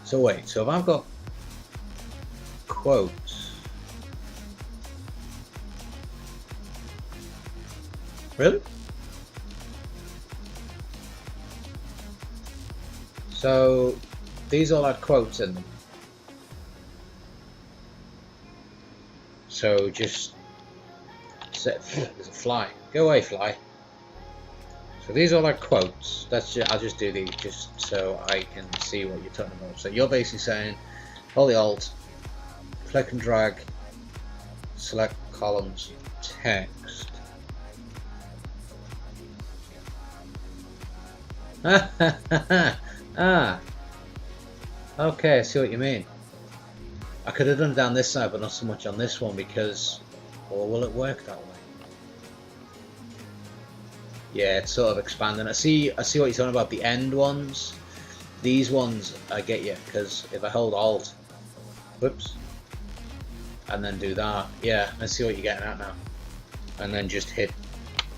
So wait, so if I've got quotes, really? So these all had quotes in them. So just set, there's a fly. Go away, fly. So these all had quotes. That's just, I'll just do these just so I can see what you're talking about. So you're basically saying, hold the Alt, click and drag, select columns, text. Ah, okay, I see what you mean. I could have done it down this side, but not so much on this one, because, or will it work that way? Yeah, it's sort of expanding. I see what you're talking about. The end ones, these ones, I get you, because if I hold Alt, whoops, and then do that, yeah, I see what you're getting at now, and then just hit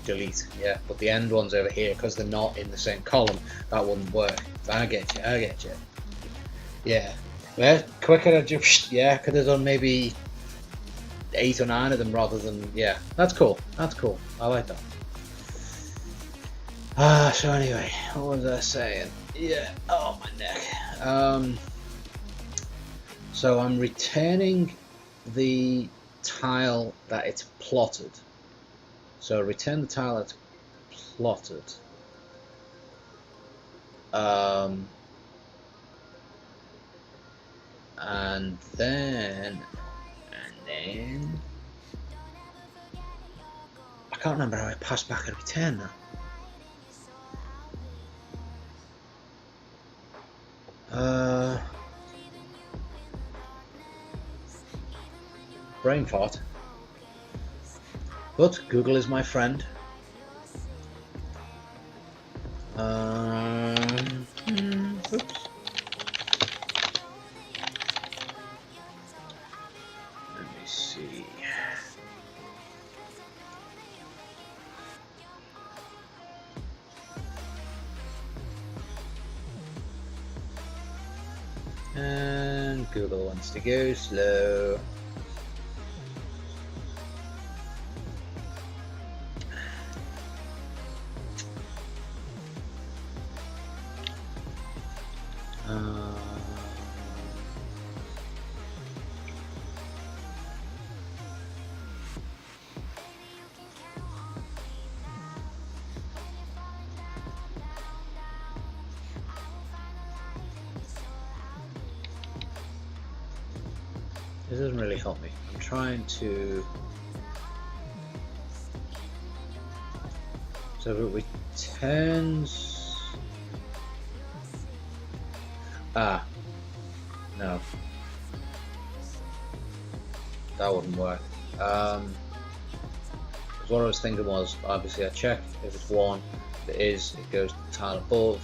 delete. Yeah, but the end ones over here, because they're not in the same column, that wouldn't work. I get you. Yeah, well, quicker, yeah, could have done maybe 8 or 9 of them rather than, yeah, that's cool, I like that. So anyway, what was I saying? Yeah, oh, my neck. So I'm returning the tile that it's plotted. So return the tile that's plotted. And then I can't remember how I pass back a return now. Brain fart. But Google is my friend. Oops. Let me see. And Google wants to go slow. This doesn't really help me. I'm trying to. So if it returns. Ah, no. That wouldn't work. Because what I was thinking was, obviously I check if it's 1, if it is, it goes to the tile above.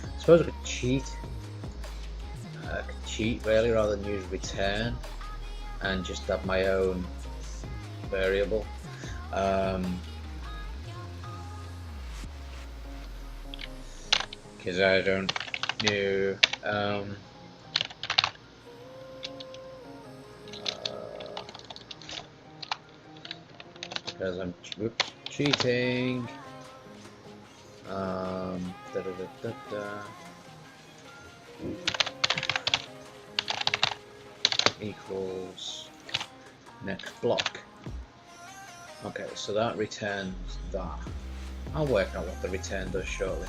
I suppose I could cheat. Really, rather than use return and just have my own variable. Because I don't know. Because I'm cheating. Equals next block. Okay, so that returns that. I'll work out what the return does shortly.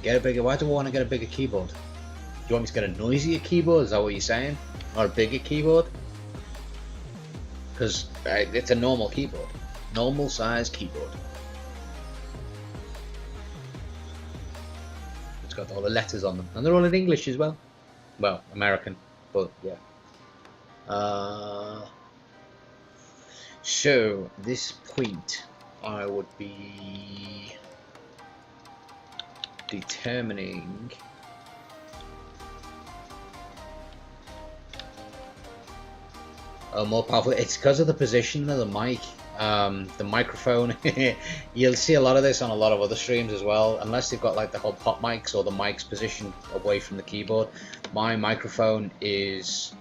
Get a bigger. Why do I want to get a bigger keyboard? Do you want me to get a noisier keyboard? Is that what you're saying? Or a bigger keyboard? Because it's a normal keyboard, normal size keyboard. It's got all the letters on them, and they're all in English as well. Well, American, but yeah. So this point, I would be determining more powerful. It's because of the position of the mic, the microphone. You'll see a lot of this on a lot of other streams as well, unless they've got like the whole pop mics or the mics positioned away from the keyboard. My microphone is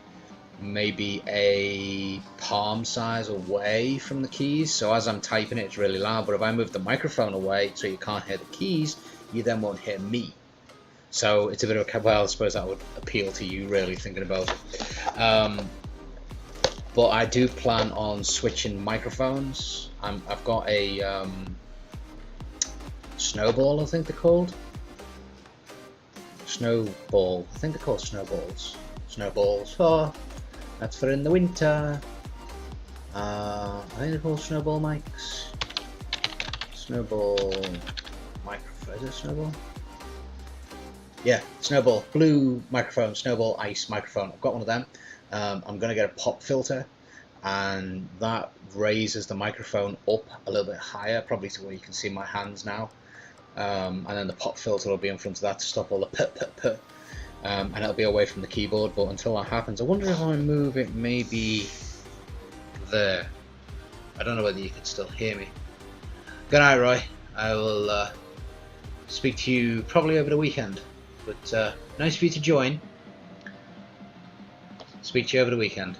maybe a palm size away from the keys, so as I'm typing it, it's really loud. But if I move the microphone away so you can't hear the keys, you then won't hear me. So it's a bit of a, well, I suppose that would appeal to you, really, thinking about it. But I do plan on switching microphones. I've got a snowball, I think they're called. Snowball. I think they're called snowballs. Snowballs. Oh, that's for in the winter. I think they're called snowball mics. Snowball microphone. Is it snowball? Yeah, snowball. Blue microphone. Snowball ice microphone. I've got one of them. I'm going to get a pop filter, and that raises the microphone up a little bit higher, probably to where you can see my hands now. And then the pop filter will be in front of that to stop all the and it'll be away from the keyboard. But until that happens, I wonder if I move it maybe there. I don't know whether you can still hear me. Good night, Roy. I will speak to you probably over the weekend. But nice for you to join. Speak to you over the weekend.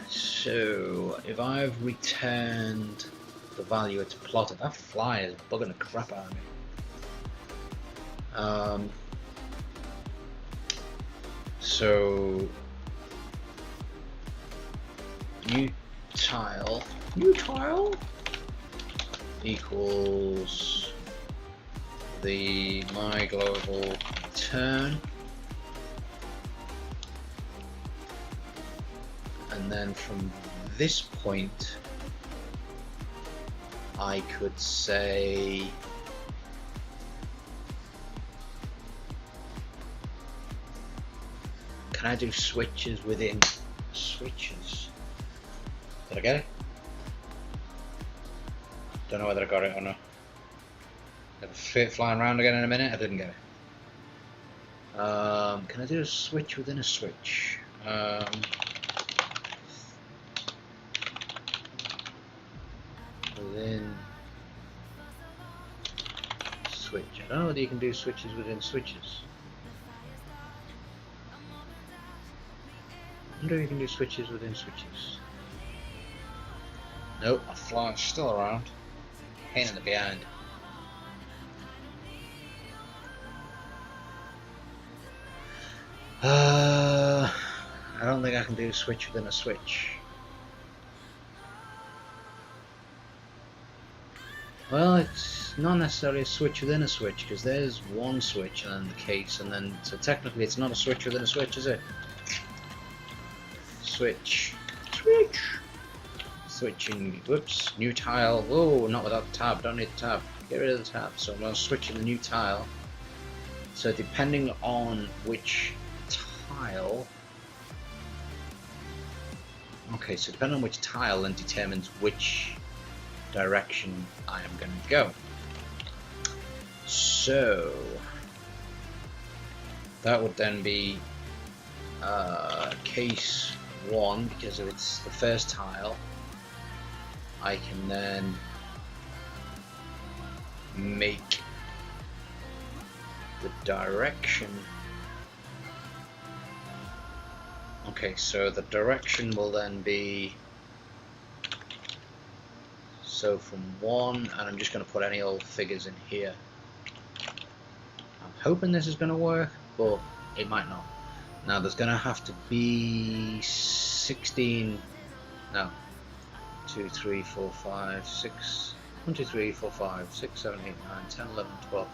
So if I've returned the value it's plotted, that fly is bugging the crap out of me. So new tile equals the my global turn, and then from this point I could say can I do switches within switches? Did I get it? Don't know whether I got it or not. Flying around again in a minute. I didn't get it. Can I do a switch within a switch? Within switch. I don't know whether you can do switches within switches. I wonder if you can do switches within switches. Nope, my fly's still around. Pain in the behind. I don't think I can do a switch within a switch. Well, it's not necessarily a switch within a switch, because there's one switch and then the case, and then so technically it's not a switch within a switch, is it? Switch. Switching. Whoops. New tile. Whoa, not without the tab. Don't need the tab. Get rid of the tab. So I'm going to switch in the new tile. So depending on which tile. Okay, so depending on which tile then determines which direction I am going to go. So that would then be case 1, because if it's the first tile, I can then make the direction. Okay, so the direction will then be so from 1, and I'm just going to put any old figures in here. I'm hoping this is going to work, but it might not. Now there's going to have to be 16, no, 2, 3, 4, 5, 6, 1, 2, 3, 4, 5, 6, 7, 8, 9, 10, 11, 12,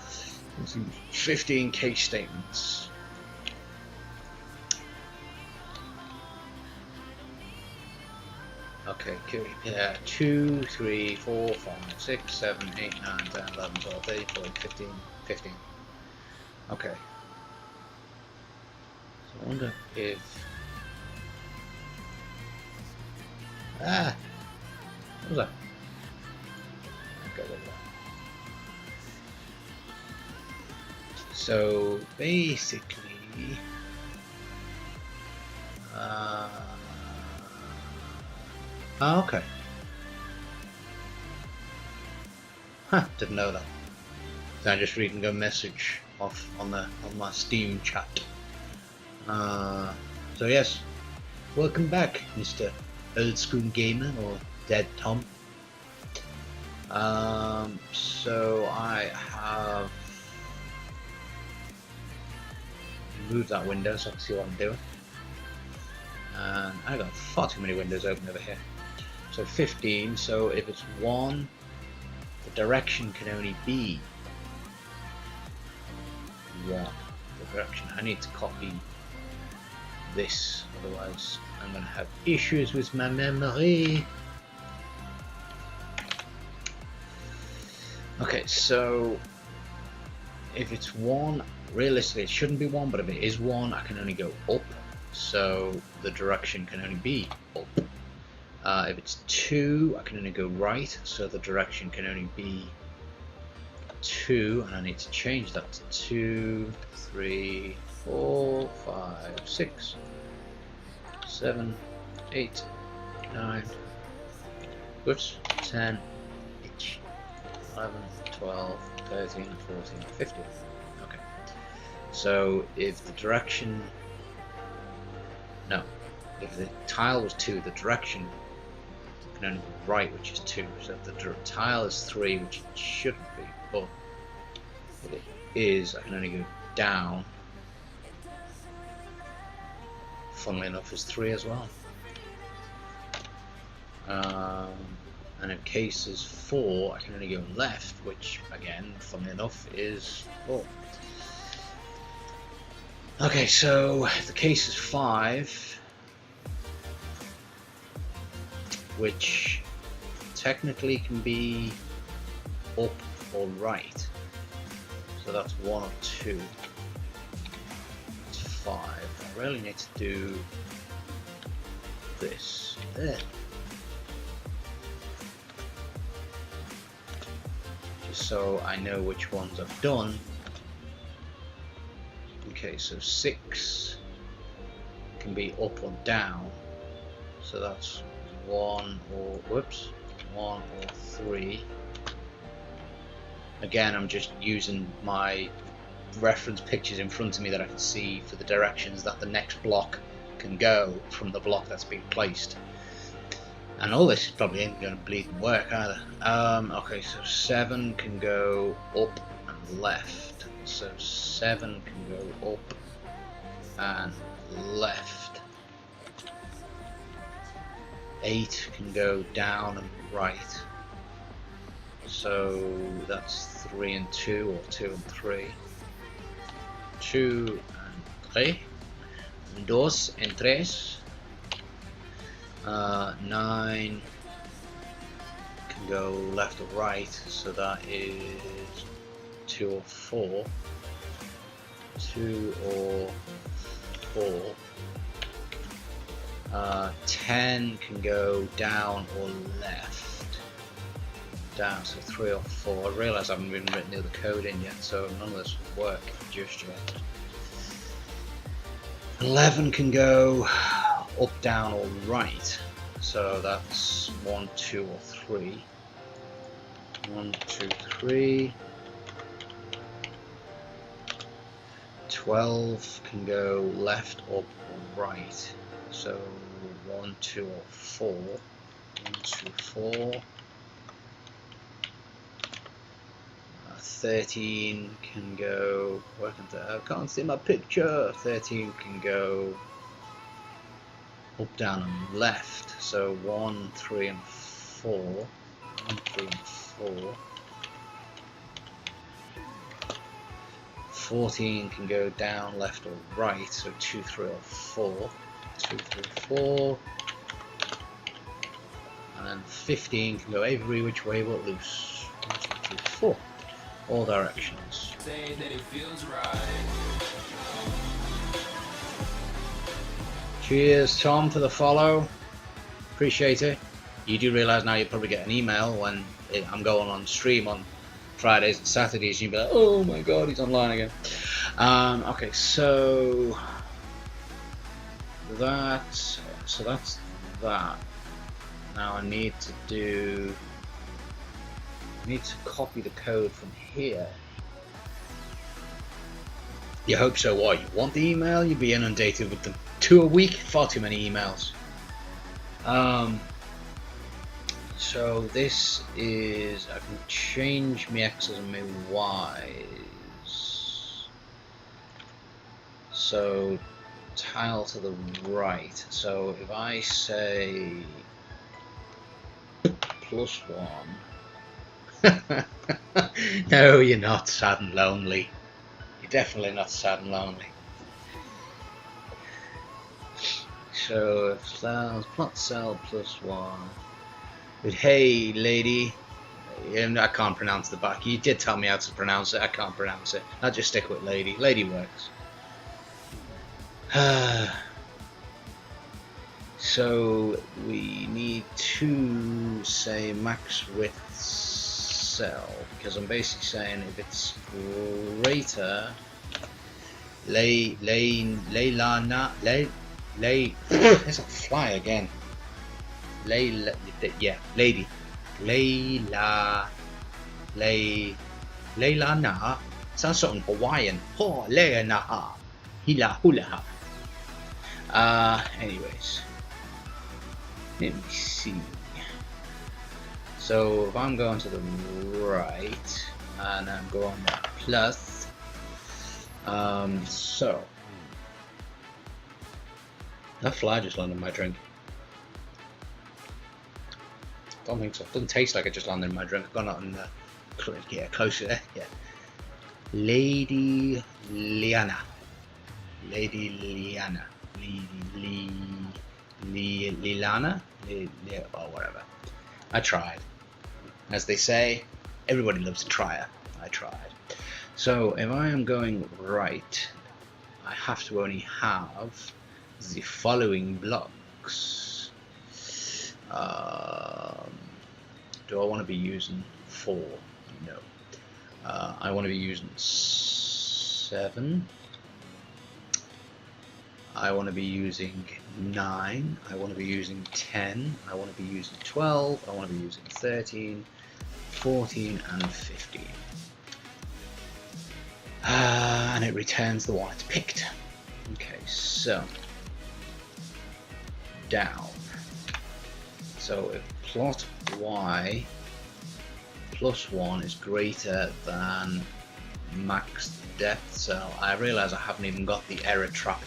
15 case statements. Okay, yeah, 2, 3, 4, 5, 6, 7, 8, 9, 10, 11, 12, 13, 14, 15, 15. Okay. So I wonder if... what was that? Okay, there we go. So basically... oh, okay. Huh, didn't know that. So I'm just reading a message off on my Steam chat. So yes, welcome back, Mr. Old School Gamer or Dead Tom. So I have moved that window so I can see what I'm doing. And I got far too many windows open over here. So 15, so if it's 1, the direction can only be 1. The direction. I need to copy this, otherwise I'm going to have issues with my memory. Okay, so if it's 1, realistically it shouldn't be 1, but if it is 1, I can only go up. So the direction can only be up. If it's 2, I can only go right, so the direction can only be 2, and I need to change that to 2, 3, 4, 5, 6, 7, 8, 9, oops, 10, 11, 12, 13, 14, 15. Okay. So if the direction... no. If the tile was 2, the direction can only be right, which is 2. So if the tile is 3, which it shouldn't be, but if it is, I can only go down. Funnily enough, is 3 as well. And in case is 4, I can only go left, which again, funnily enough, is 4. Okay, so if the case is 5, which technically can be up or right. So that's 1 or 2. That's 5. I really need to do this there. Just so I know which ones I've done. Okay, so 6 can be up or down. So that's 1 or 3. Again, I'm just using my reference pictures in front of me that I can see for the directions that the next block can go from the block that's been placed. And all this probably ain't going to bleed and work either. Okay, so 7 can go up and left. So 7 can go up and left. 8 can go down and right. So that's 3 and 2, or 2 and 3. 2 and 3. 2 and 3. 9 can go left or right, so that is 2 or 4. 2 or 4. 10 can go down or left. Down, so 3 or 4. I realise I haven't even written the other code in yet, so none of this will work just yet. 11 can go up, down, or right. So that's 1, 2, or 3. 1, 2, 3. 12 can go left, up, or right. So 1, 2, or 4. 1, 2, 4. 13 can go. I can't see my picture. 13 can go up, down, and left. So 1, 3, and 4. 1, 3, and 4. 14 can go down, left, or right. So 2, 3, or 4. 2, 3, 4. And then 15 can go every which way but loose. 1, 2, 3, 4. All directions. Say that it feels right. Cheers, Tom, for the follow. Appreciate it. You do realise now you probably get an email when I'm going on stream on Fridays and Saturdays. You'll be like, oh my god, he's online again. Okay, so that's that. Now I need to copy the code from here. You hope so. What? You want the email? You'd be inundated with them. 2 a week? Far too many emails. So this is, I can change my X's and my Y's. So tile to the right. So if I say +1. No, you're not sad and lonely. You're definitely not sad and lonely. So if cells plot cell +1. But hey, lady, I can't pronounce the back. You did tell me how to pronounce it. I can't pronounce it. I'll just stick with lady. Lady works. So we need to say max width cell, because I'm basically saying if it's greater there's a fly again. Lady Leila na sounds something Hawaiian. Ho Leila na hila hula. Anyways, let me see. So if I'm going to the right and I'm going plus, so that fly just landed in my drink. Don't think so. Doesn't taste like it just landed in my drink. I've gone out and get closer there. Yeah. Lady Liana. Lilana? Or whatever. I tried. As they say, everybody loves a trier. I tried. So if I am going right, I have to only have the following blocks. Do I want to be using 4? No. I want to be using 7. I want to be using 9. I want to be using 10. I want to be using 12. I want to be using 13, 14, and 15. And it returns the one it's picked. Okay, so down. So if plot y plus 1 is greater than max depth cell, I realise I haven't even got the error trap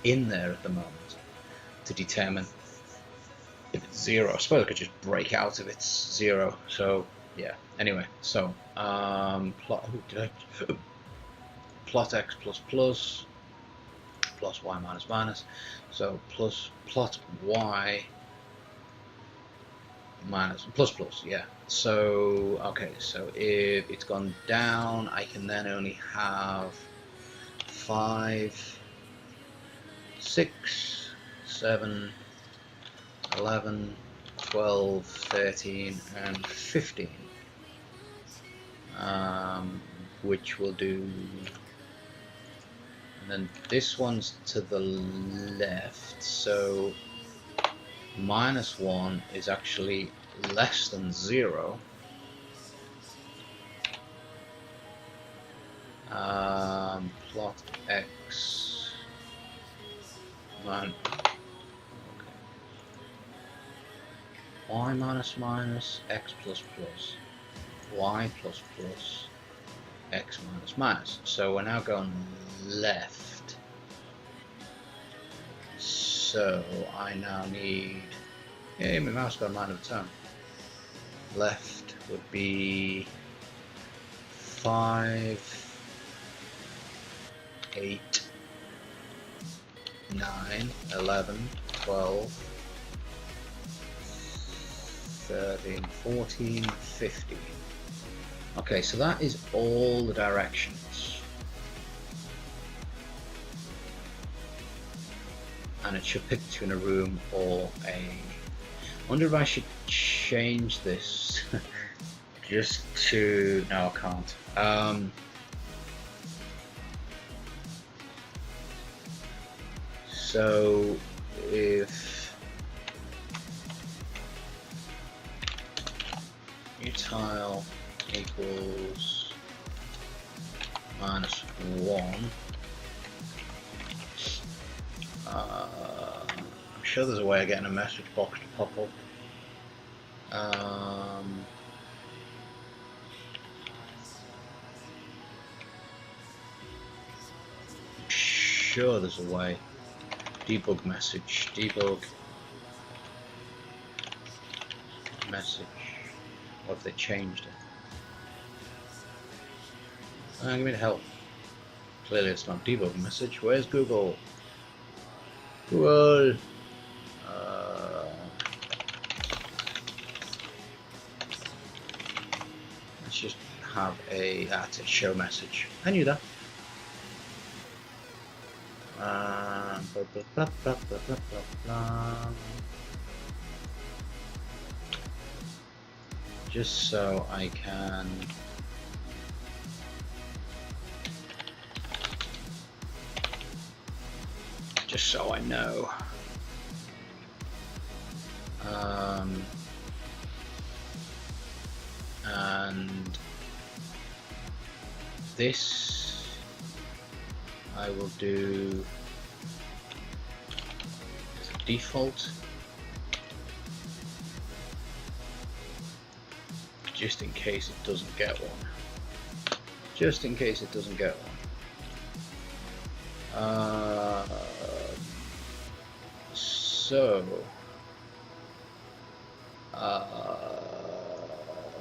in there at the moment to determine if it's 0. I suppose I could just break out if it's 0. So yeah. Anyway, so plot x plus plus y minus minus. So plot y minus plus, yeah. So okay, so if it's gone down, I can then only have 5, 6, 7, 11, 12, 13, and 15, which will do. And then this one's to the left, so -1 is actually less than 0. Plot x okay. Y minus minus x plus plus y plus plus x minus minus. So we're now going left. So I now need, yeah, my mouse got a mind of its own. Left would be 5, 8, 9, 11, 12, 13, 14, 15. Okay, so that is all the directions. And it should pick you in a room or a... I wonder if I should change this just to... No, I can't. So if utile equals -1, I'm sure there's a way of getting a message box to pop up. I'm sure there's a way. Debug message, debug message. What if they changed it? Give me the help. Clearly it's not debug message. Where's Google? Google! Let's just have a, it's a show message. I knew that. Just so I can just so I know. And this I will do as a default, just in case it doesn't get one. Just in case it doesn't get one. So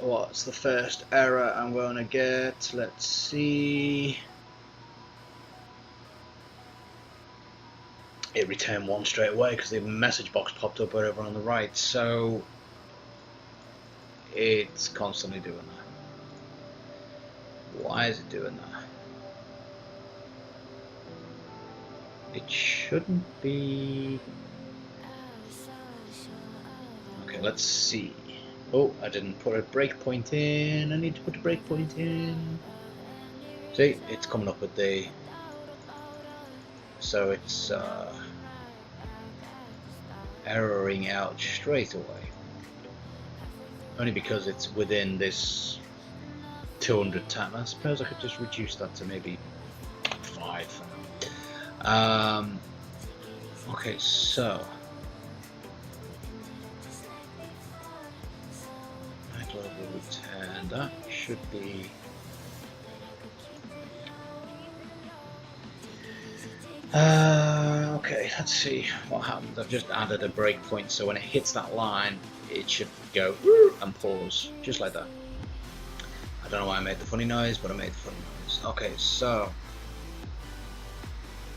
what's the first error I'm going to get? Let's see. It returned 1 straight away because the message box popped up over on the right. So it's constantly doing that. Why is it doing that? It shouldn't be. Okay, let's see. Oh, I didn't put a breakpoint in. I need to put a breakpoint in. See, it's coming up with the. So it's erroring out straight away. Only because it's within this 200 time. I suppose I could just reduce that to maybe 5 for now. Okay, so my global return, that should be okay, let's see what happens. I've just added a breakpoint, so when it hits that line it should go and pause, just like that. I don't know why I made the funny noise, but I made the funny noise. Okay, so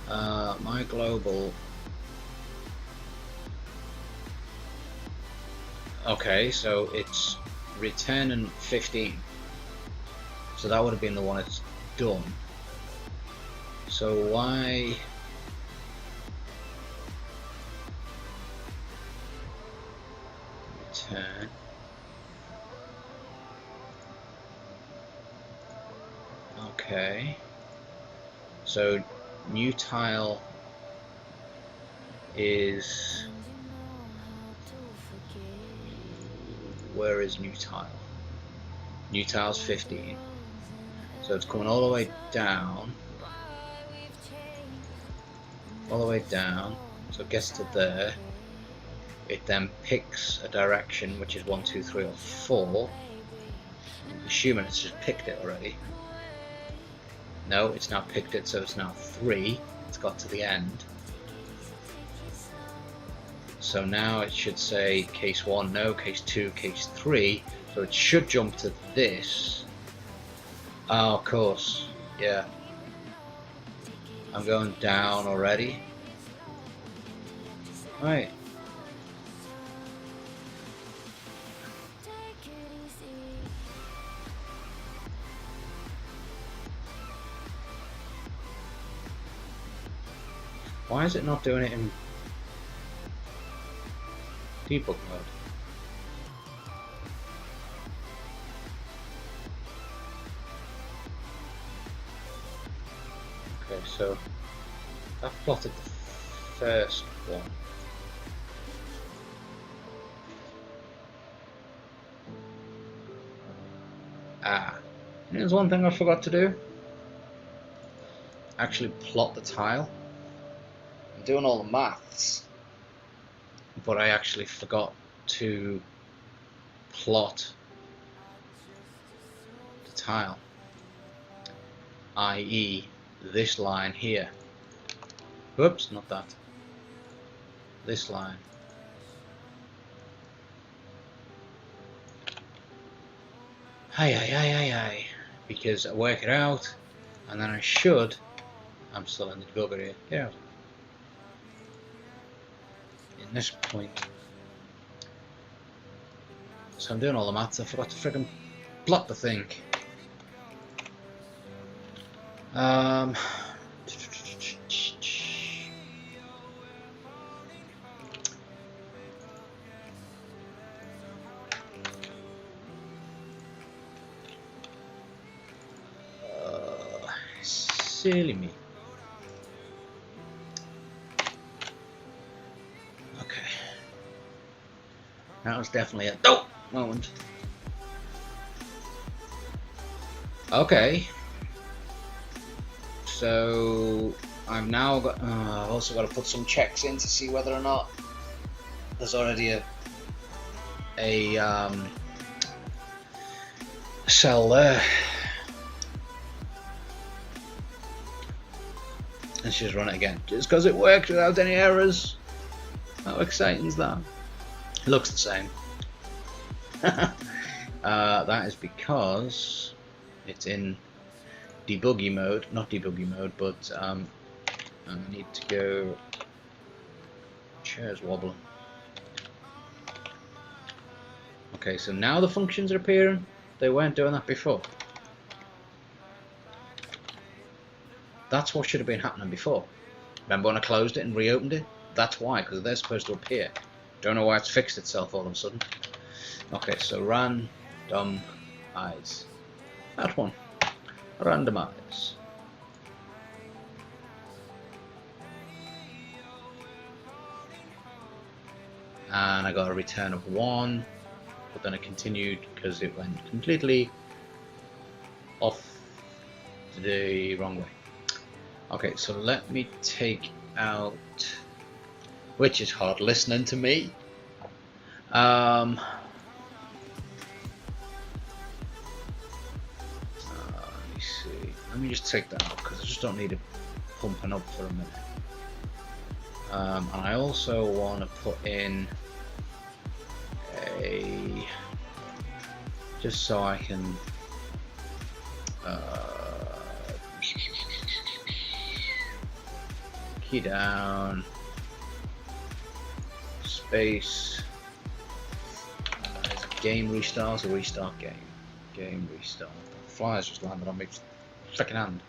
my global. Okay, so it's returning 15. So that would have been the one it's done. So why? Return. Okay. So new tile is. Where is new tile? New tile's 15. So it's coming all the way down. All the way down. So it gets to there. It then picks a direction, which is 1, 2, 3, or 4. I'm assuming it's just picked it already. No, it's now picked it, so it's now 3. It's got to the end. So now it should say case 1, no, case 2, case 3. So it should jump to this. Oh, of course, yeah. I'm going down already. Right. Why is it not doing it in debug mode? Okay, so I've plotted the first one. There's one thing I forgot to do. Actually plot the tile. I'm doing all the maths, but I actually forgot to plot the tile, i.e. this line here. Whoops, not that. This line. Aye. Because I work it out, and then I should. I'm still in the debug area. Get out. In this point. So I'm doing all the maths. I forgot to friggin' plot the thing. Silly me. Okay. That was definitely a moment. Okay. So I've now got. I've also got to put some checks in to see whether or not there's already a cell there. Let's just run it again, just because it worked without any errors. How exciting is that? It looks the same. That is because it's in debuggy mode, not debuggy mode, but I need to go. Chair's wobbling. Okay, so now the functions are appearing. They weren't doing that before. That's what should have been happening before. Remember when I closed it and reopened it? That's why, because they're supposed to appear. Don't know why it's fixed itself all of a sudden. Okay, so randomize. That one. Randomize. And I got a return of 1, but then it continued because it went completely off the wrong way. Okay, so let me take out, which is hard listening to me. Let me see. Let me just take that out because I just don't need it pumping up for a minute. And I also want to put in a, just so I can key down, space, game restarts or restart game. Game restart. The flyers just landed on me second hand.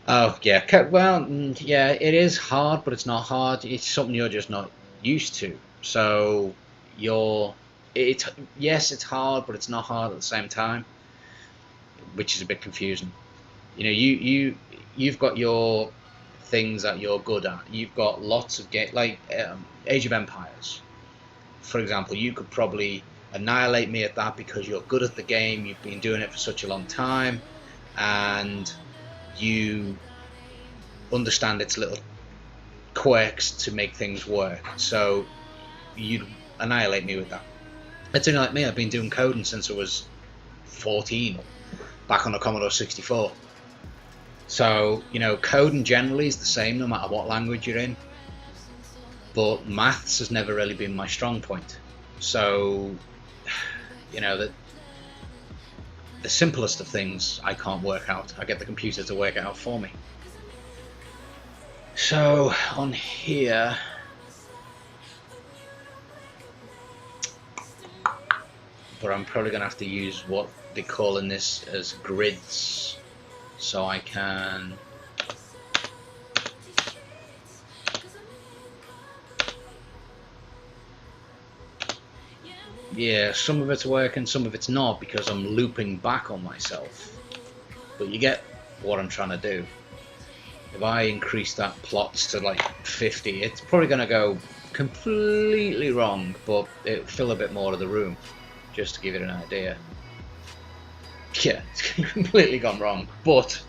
Oh yeah, well yeah, it is hard, but it's not hard. It's something you're just not used to. So yes, it's hard, but it's not hard at the same time, which is a bit confusing. You know, you've got your things that you're good at. You've got lots of like Age of Empires, for example. You could probably annihilate me at that because you're good at the game. You've been doing it for such a long time, and you understand its little quirks to make things work. So you'd annihilate me with that. It's only like me. I've been doing coding since I was 14, back on the Commodore 64. So, you know, coding generally is the same no matter what language you're in, but maths has never really been my strong point. So, you know, the simplest of things I can't work out. I get the computer to work it out for me. So, on here, but I'm probably going to have to use what they're calling this as grids, so I can some of it's working, some of it's not, because I'm looping back on myself, but you get what I'm trying to do. If I increase that plots to like 50, it's probably going to go completely wrong, but it'll fill a bit more of the room, just to give it an idea. Yeah, it's completely gone wrong, but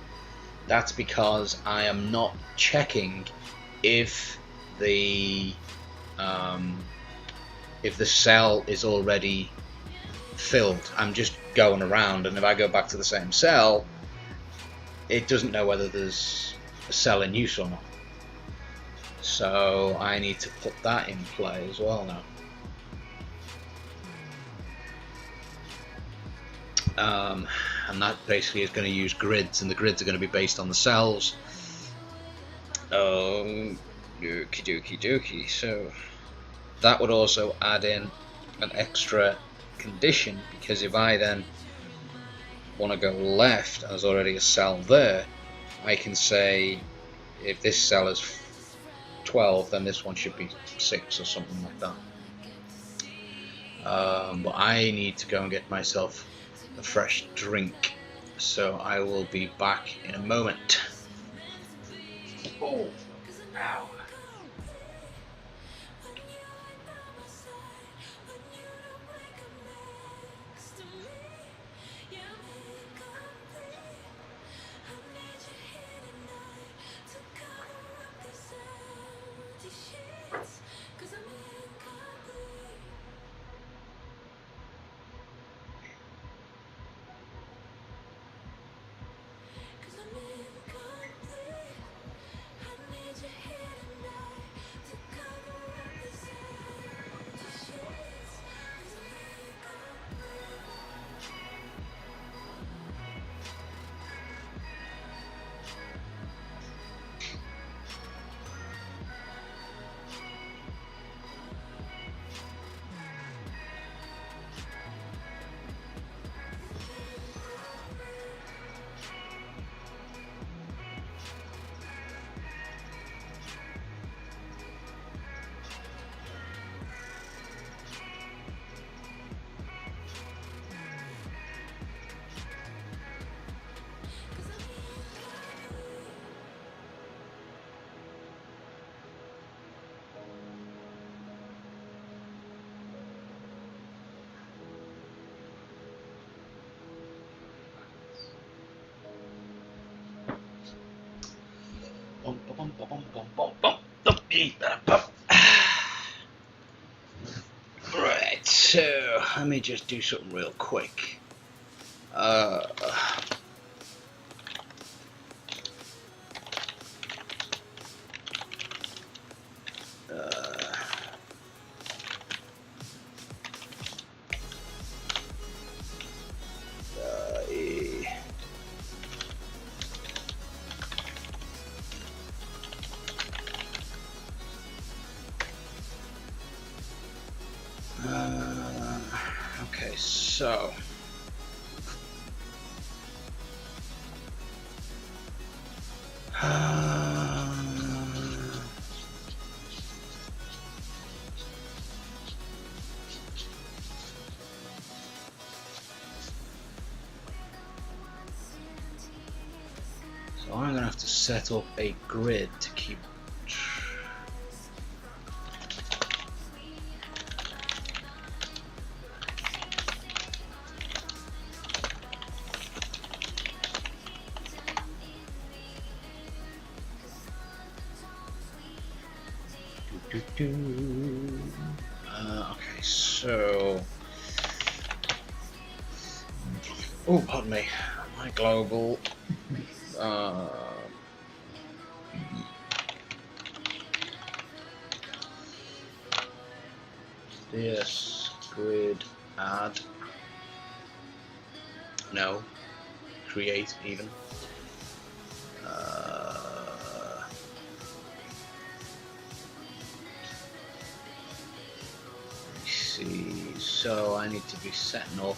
that's because I am not checking if the cell is already filled. I'm just going around, and if I go back to the same cell, it doesn't know whether there's a cell in use or not. So I need to put that in play as well now. And that basically is going to use grids, and the grids are going to be based on the cells. Okie dokie. So that would also add in an extra condition, because if I then want to go left and there's already a cell there, I can say if this cell is 12, then this one should be 6 or something like that. But I need to go and get myself a fresh drink, so I will be back in a moment. Oh, ow. Right, so let me just do something real quick. Uh, okay, so I'm going to have to set up a grid to keep. Okay, so. Oh, pardon me. My global. This grid add. No. Create even. See, so I need to be setting up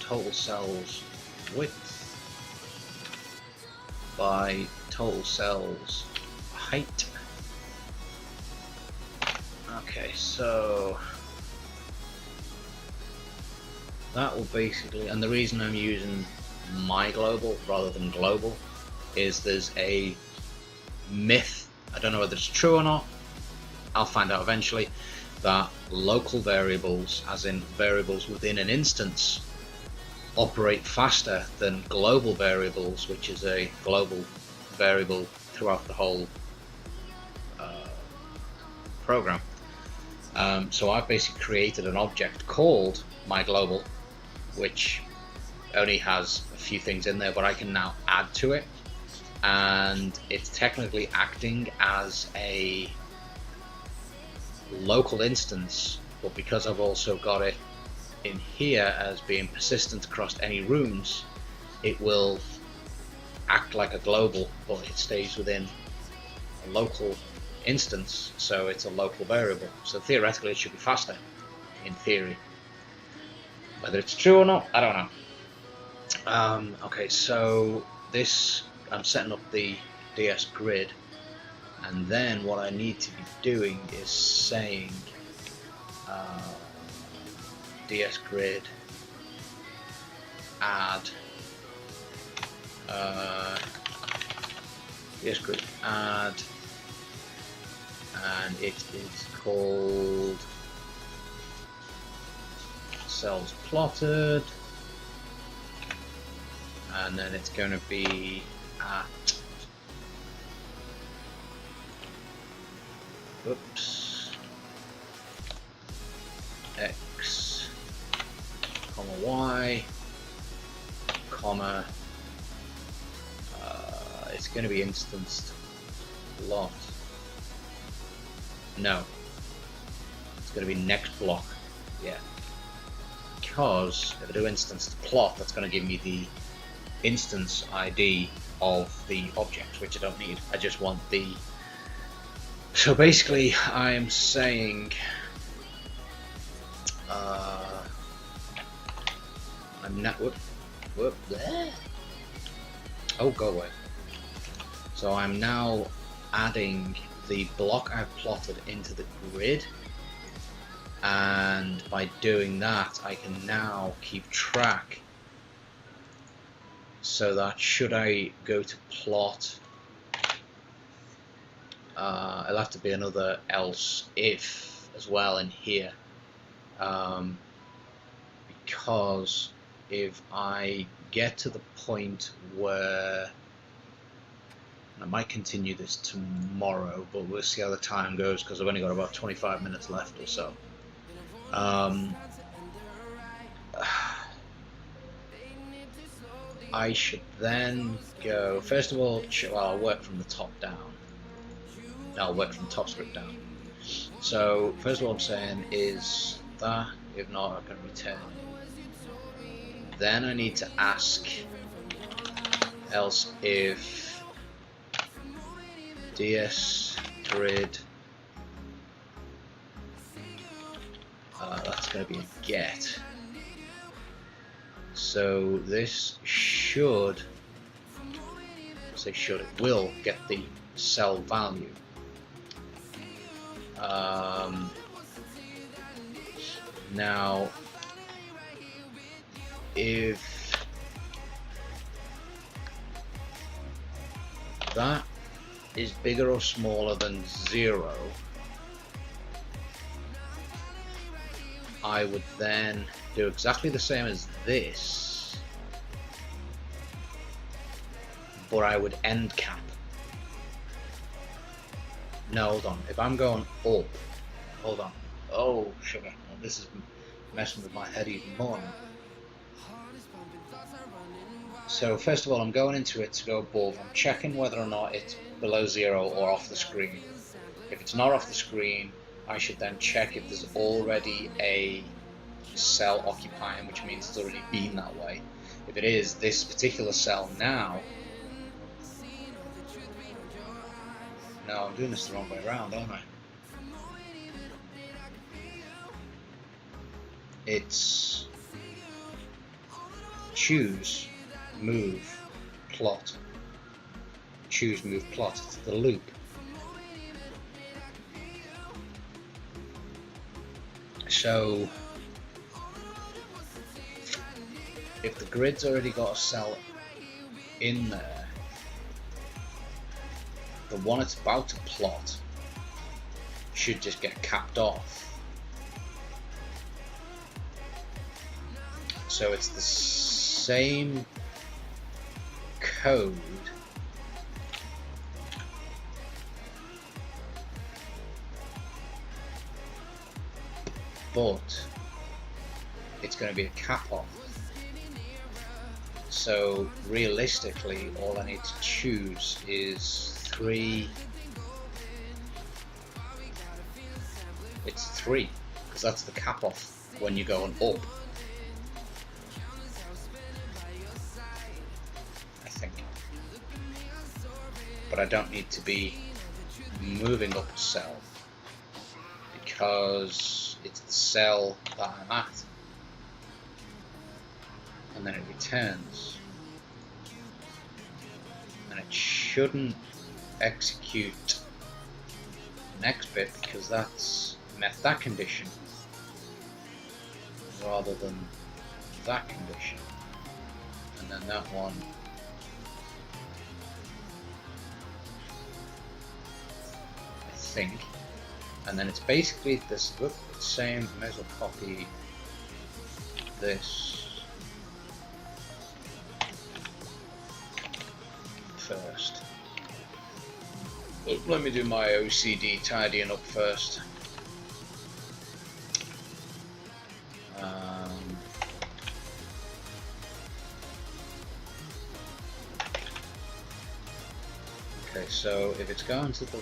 total cells width by total cells height. Okay, so that will basically, and the reason I'm using my global rather than global is there's a myth, I don't know whether it's true or not, I'll find out eventually, that local variables, as in variables within an instance, operate faster than global variables, which is a global variable throughout the whole program. So I've basically created an object called myGlobal, which only has a few things in there, but I can now add to it, and it's technically acting as a local instance, but because I've also got it in here as being persistent across any rooms, it will act like a global, but it stays within a local instance, so it's a local variable. So theoretically it should be faster, in theory. Whether it's true or not, I don't know. Okay, so this, I'm setting up the DS grid, and then what I need to be doing is saying DS grid add DS grid add, and it is called cells plotted, and then it's going to be at x comma y comma it's going to be instanced plot. No, it's going to be next block. Yeah, because if I do instance to plot, that's going to give me the instance ID of the object, which I don't need. I just want the. So basically, I'm saying I'm not. Whoop, there. Oh, go away. So I'm now adding the block I've plotted into the grid, and by doing that I can now keep track, so that should I go to plot, it'll have to be another else if as well in here, because if I get to the point where, I might continue this tomorrow, but we'll see how the time goes because I've only got about 25 minutes left or so. I should then go, first of all, well, I'll work from the top down. I'll work from top script down. So, first of all, I'm saying is that, if not, I can return it. Then I need to ask else if ds grid, that's going to be a get. So this should, it will get the cell value. Now, if that is bigger or smaller than 0, I would then do exactly the same as this, but I would end cap. No, hold on. If I'm going up, hold on. Oh, sugar. Well, this is messing with my head even more now. So first of all, I'm going into it to go above. I'm checking whether or not it's below 0 or off the screen. If it's not off the screen, I should then check if there's already a cell occupying, which means it's already been that way. If it is this particular cell now, no, I'm doing this the wrong way around, aren't I? It's choose, move, plot. Choose, move, plot. It's the loop. So if the grid's already got a cell in there, the one it's about to plot should just get capped off. So it's the same code, but it's going to be a cap off. So realistically, all I need to choose is 3. It's 3, because that's the cap off when you're going up. I think. But I don't need to be moving up a cell, because it's the cell that I'm at. And then it returns, and it shouldn't execute the next bit because that's met that condition rather than that condition, and then that one I think, and then it's basically this. Look, it's same. May as well copy this first. Let me do my OCD tidying up first. Okay, so if it's going to the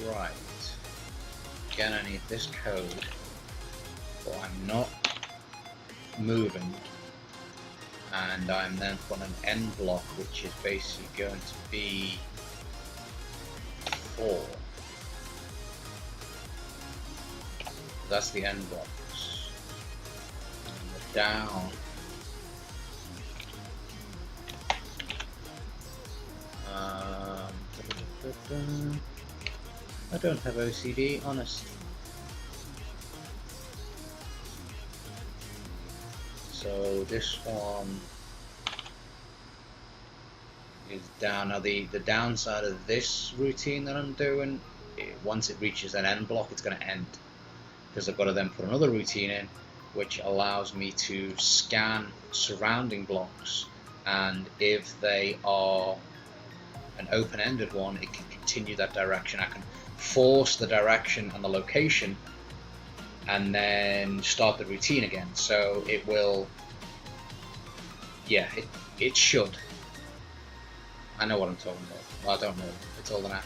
right, again I need this code, but I'm not moving, and I'm then putting an end block, which is basically going to be 4. That's the end blocks. And the down. I don't have OCD, honest. So this one is down. Now the downside of this routine that I'm doing, once it reaches an end block, it's going to end, because I've got to then put another routine in, which allows me to scan surrounding blocks, and if they are an open-ended one, it can continue that direction. I can force the direction and the location and then start the routine again. So it will, yeah, it should. I know what I'm talking about. Well, I don't know. It's all that.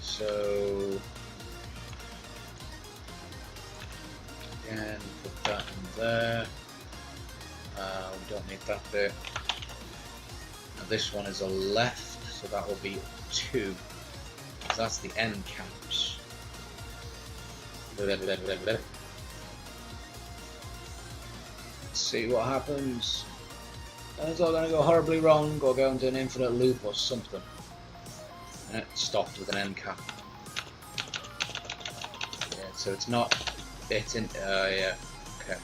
So again, put that in there. We don't need that bit. Now this one is a left, so that will be 2. So that's the end caps. Let's see what happens. It's all going to go horribly wrong or go into an infinite loop or something. And it stopped with an end cap. Yeah, so it's not bit in. Yeah, okay.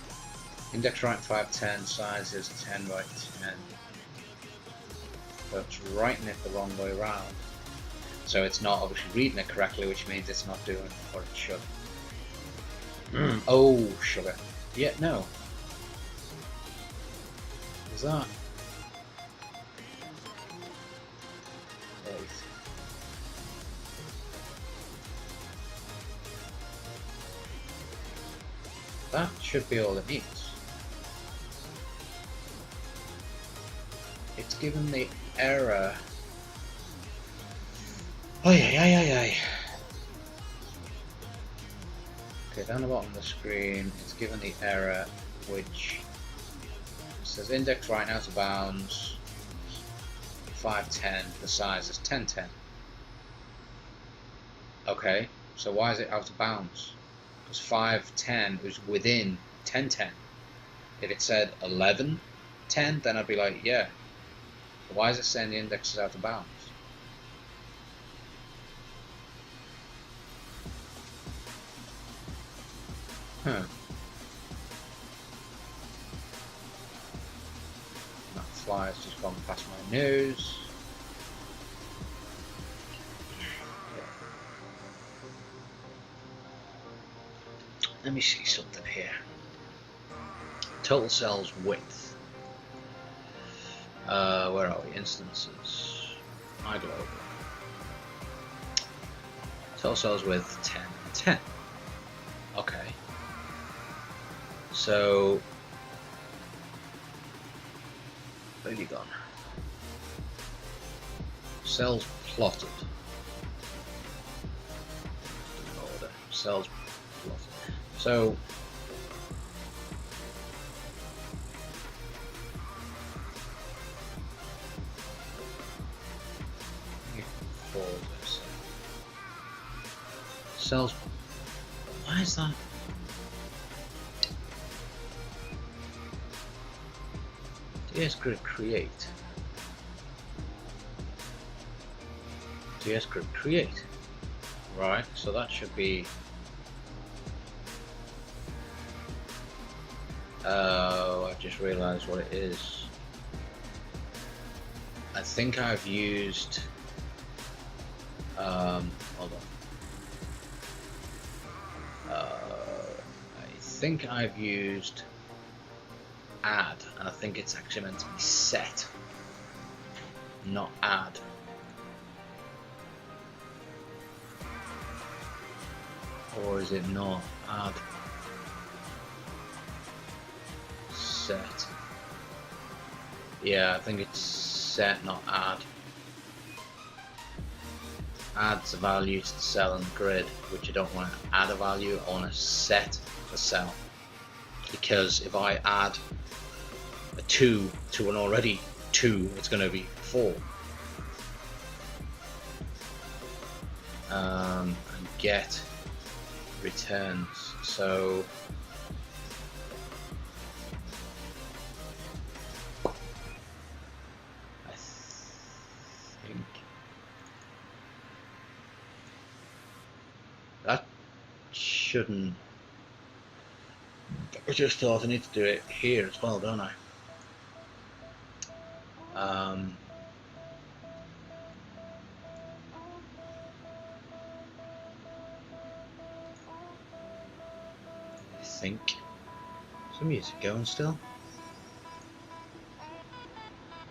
Index right 510, size is 10 by 10. So it's writing it the wrong way around. So it's not obviously reading it correctly, which means it's not doing what it should. Oh, sugar. Yeah, no. Is that? Wait. That should be all it needs. It's given the error. Oh yeah. Okay, down the bottom of the screen, it's given the error which says index right now to bounds 510, the size is 1010. Okay, so why is it out of bounds? Because 510 is within 1010. If it said 1110, then I'd be like, yeah. But why is it saying the index is out of bounds? Huh. That fly's just gone past my nose. Let me see something here. Total cells width. Where are we? Instances. iGlobe. Total cells width 10 and 10. Okay. So, where have you gone? Cells plotted. Order. Cells plotted. So, cells. Why is that? DS grid create. DS grid create. Right, so that should be. Oh, I've just realised what it is. I think I've used. Hold on. I think I've used add, and I think it's actually meant to be set, not add. Or is it not add? Set. Yeah, I think it's set, not add. Adds a value to the cell in the grid, which I don't want to add a value, I want to set the cell. Because if I add a 2 to an already 2, it's going to be 4. And get returns. So I think that shouldn't. I just thought I need to do it here as well, don't I? I think. Is the music going still?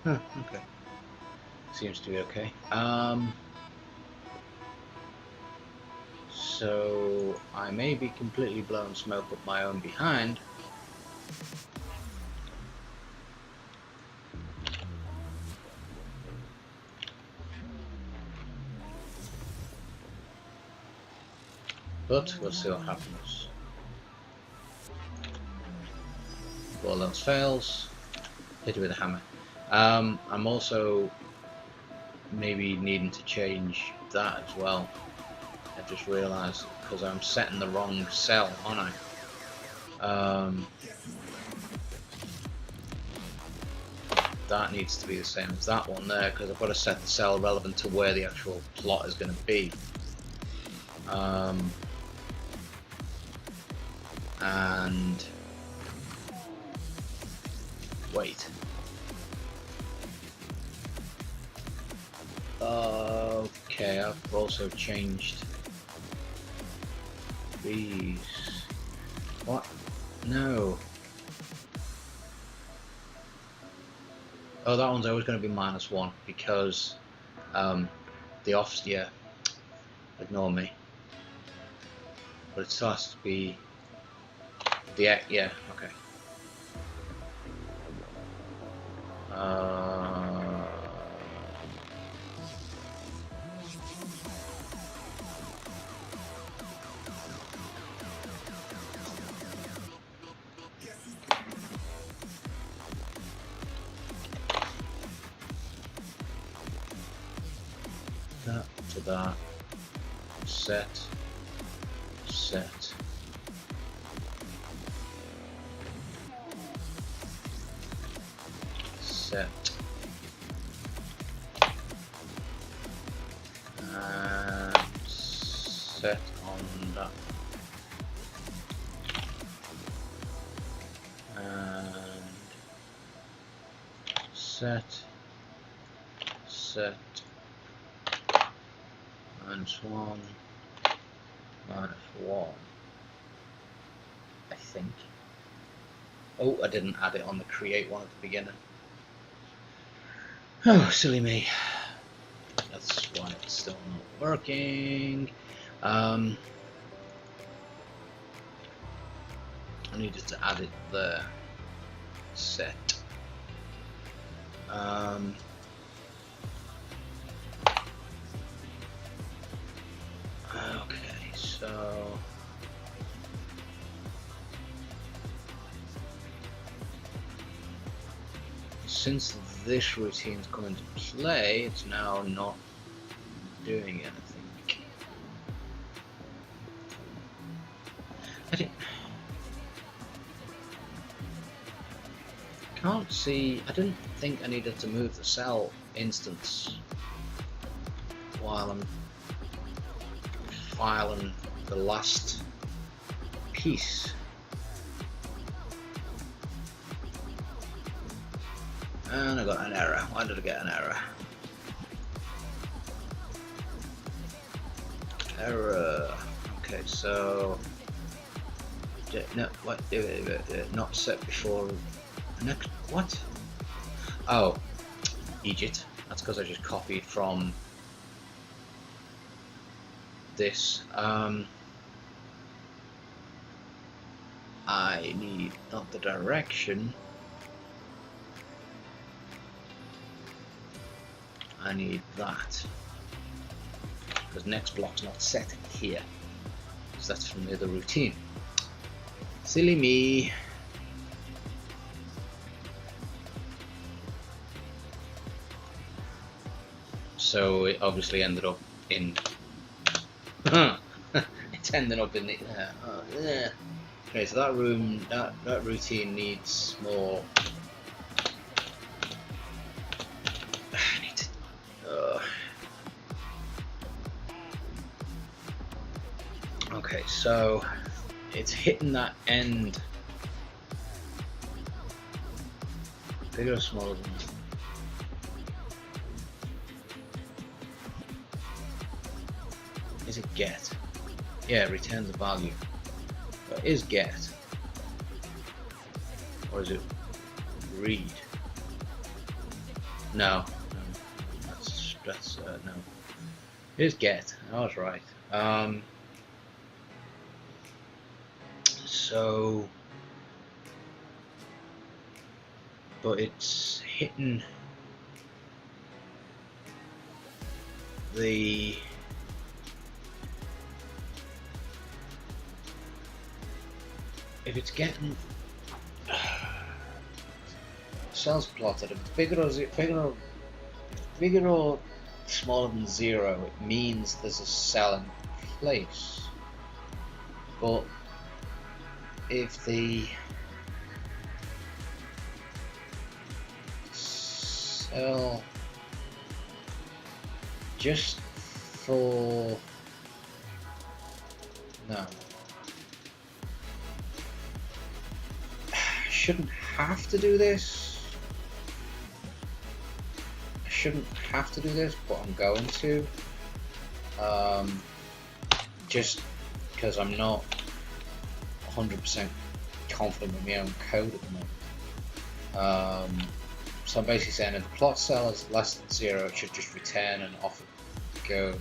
Huh, okay. Seems to be okay. So I may be completely blowing smoke up my own behind. But we'll see what happens. If all else fails, hit it with a hammer. I'm also maybe needing to change that as well. I just realised because I'm setting the wrong cell, aren't I? That needs to be the same as that one there because I've got to set the cell relevant to where the actual plot is going to be. And wait. Okay, I've also changed these. What? No. Oh, that one's always going to be -1 because the offs. Yeah, ignore me. But it still has to be the yeah. Okay. That to that. Set. Set. Set. And set on that. And set. Set. -1. -1. I think. Oh, I didn't add it on the create one at the beginning. Oh, silly me. That's why it's still not working. I needed to add it there. Set. Okay, so since this routine's come into play, it's now not doing anything. Can't see. I didn't think I needed to move the cell instance while I'm filing the last piece. And I got an error. Why did I get an error? Error. Okay, so no, what? Not set before. Next, what? Oh, Egypt. That's because I just copied from this. I need not the direction. I need that because next block's not set here, because that's from the other routine. Silly me. So it obviously ended up in. It's ended up in the. Okay, so that room, that routine needs more. Okay, so it's hitting that end. Bigger or smaller than that? Is it get? Yeah, it returns a value. But is get? Or is it read? No, that's no. It is get. I was right. So, but it's hitting the if it's getting cells plotted, if it's bigger or smaller than 0, it means there's a cell in place. But if the cell just for no, I shouldn't have to do this. Shouldn't have to do this, but I'm going to, just because I'm not 100% confident with my own code at the moment. So I'm basically saying if the plot cell is less than 0, it should just return and off it goes.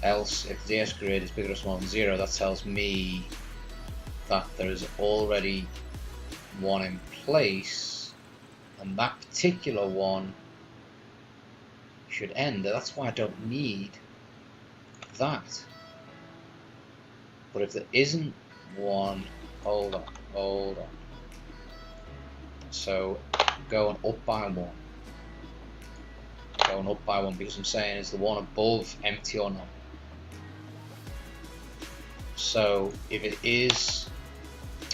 Else, if the DS grid is bigger or smaller than 0, that tells me that there is already one in place. And that particular one should end. That's why I don't need that. But if there isn't one, hold on. So going up by one. Because I'm saying is the one above empty or not. So if it is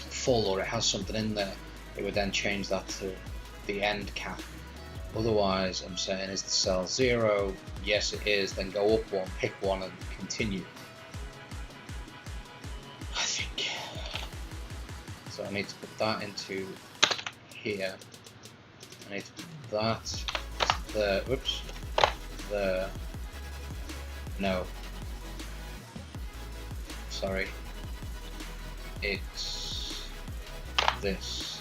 full or it has something in there, it would then change that to the end cap. Otherwise, I'm saying is the cell 0? Yes, it is. Then go up one, pick one, and continue. I think. So I need to put that into here. I need to put that there. Whoops. There. No. Sorry. It's this.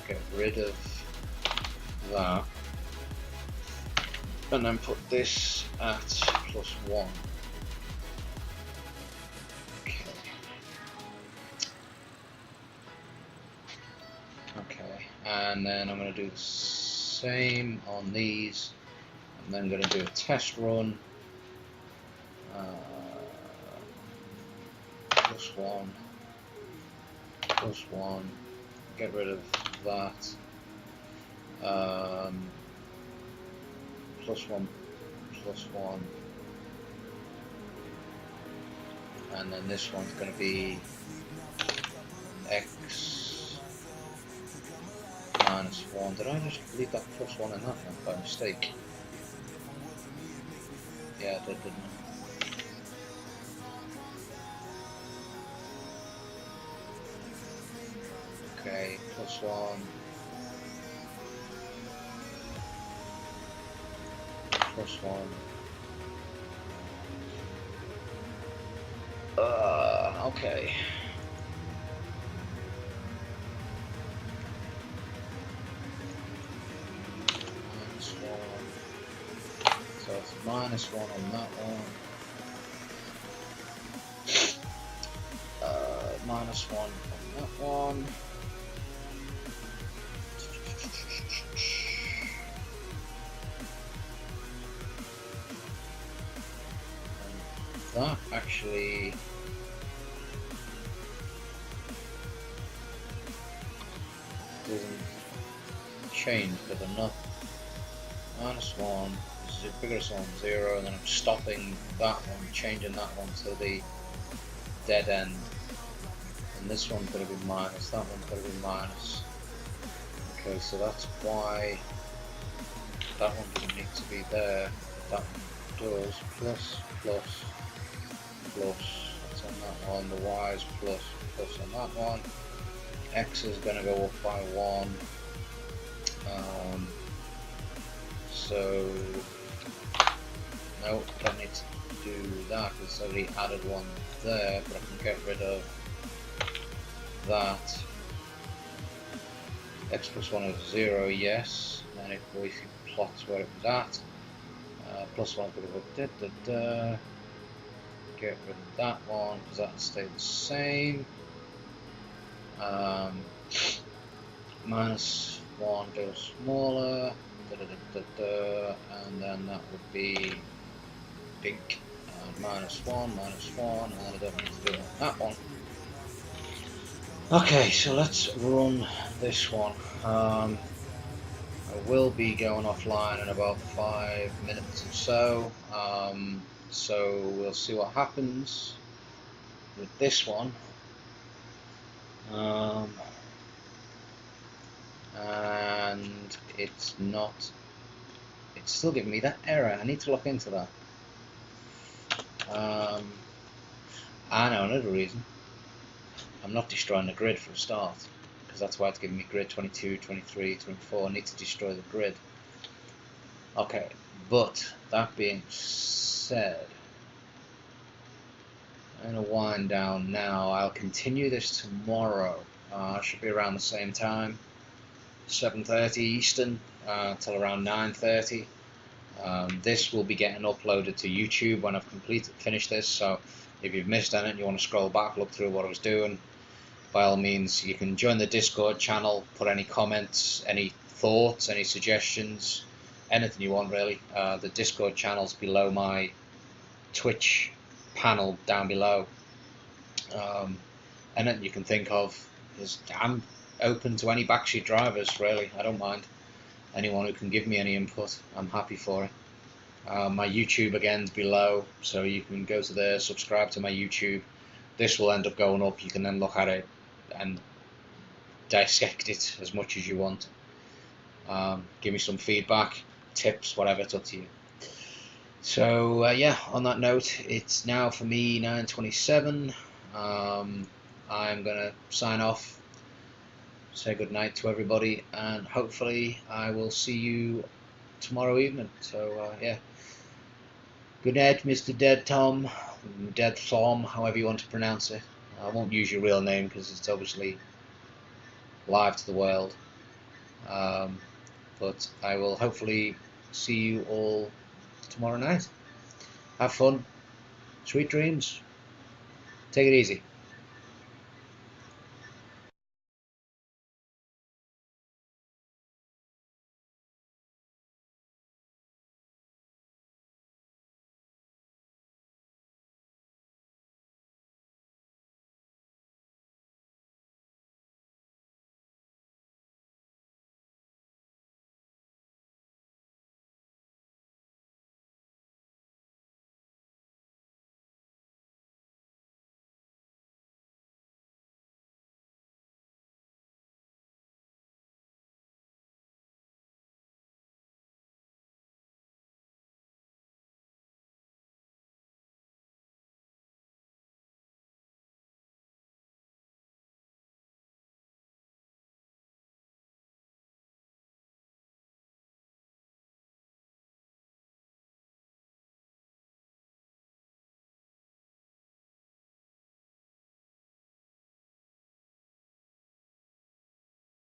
Get rid of that, and then put this at +1. Okay, and then I'm going to do the same on these. I'm then going to do a test run. +1, +1. Get rid of that. +1, +1, and then this one's going to be x -1. Did I just leave that +1 in that one by mistake? Yeah, I did, didn't I? Okay, +1, +1. Okay. -1. So it's -1 on that one. -1 on that one. That actually doesn't change, but enough. -1 is bigger than 0, and then I'm stopping that one, changing that one to the dead end, and this one's going to be minus, that one's going to be minus. Okay, so that's why that one doesn't need to be there. That one does. Plus, that's on that one. The Y is plus on that one. X is going to go up by 1. So no, don't need to do that because it's already added one there, but I can get rid of that. x plus 1 is 0, yes. And it basically plots where it was at. Plus 1 could have get rid of that one because that'll stay the same. Minus 1 goes smaller, and then that would be dink. Minus 1, and then I don't need to do that one. Okay, so let's run this one. I will be going offline in about 5 minutes or so, so we'll see what happens with this one. And it's still giving me that error. I need to look into that. I know another reason. I'm not destroying the grid for a start, because that's why it's giving me grid 22, 23, 24. I need to destroy the grid. Okay, but that being said, I'm going to wind down now. I'll continue this tomorrow. Should be around the same time, 7:30 Eastern till around 9:30. This will be getting uploaded to YouTube when I've finished this, so if you've missed anything and you want to scroll back, look through what I was doing, by all means you can join the Discord channel, put any comments, any thoughts, any suggestions, anything you want really. The Discord channel's below my Twitch panel down below. Anything you can think of, I'm open to any backseat drivers really, I don't mind. Anyone who can give me any input, I'm happy for it. My YouTube again's below, so you can go to there, subscribe to my YouTube. This will end up going up. You can then look at it and dissect it as much as you want. Give me some feedback, tips, whatever, it's up to you. So yeah, on that note, it's now for me 9:27. I'm gonna sign off, say good night to everybody, and hopefully I will see you tomorrow evening. So yeah, good night, Mr. Dead Tom, Dead Thom, however you want to pronounce it. I won't use your real name because it's obviously live to the world, but I will hopefully see you all tomorrow night. Have fun, sweet dreams, take it easy.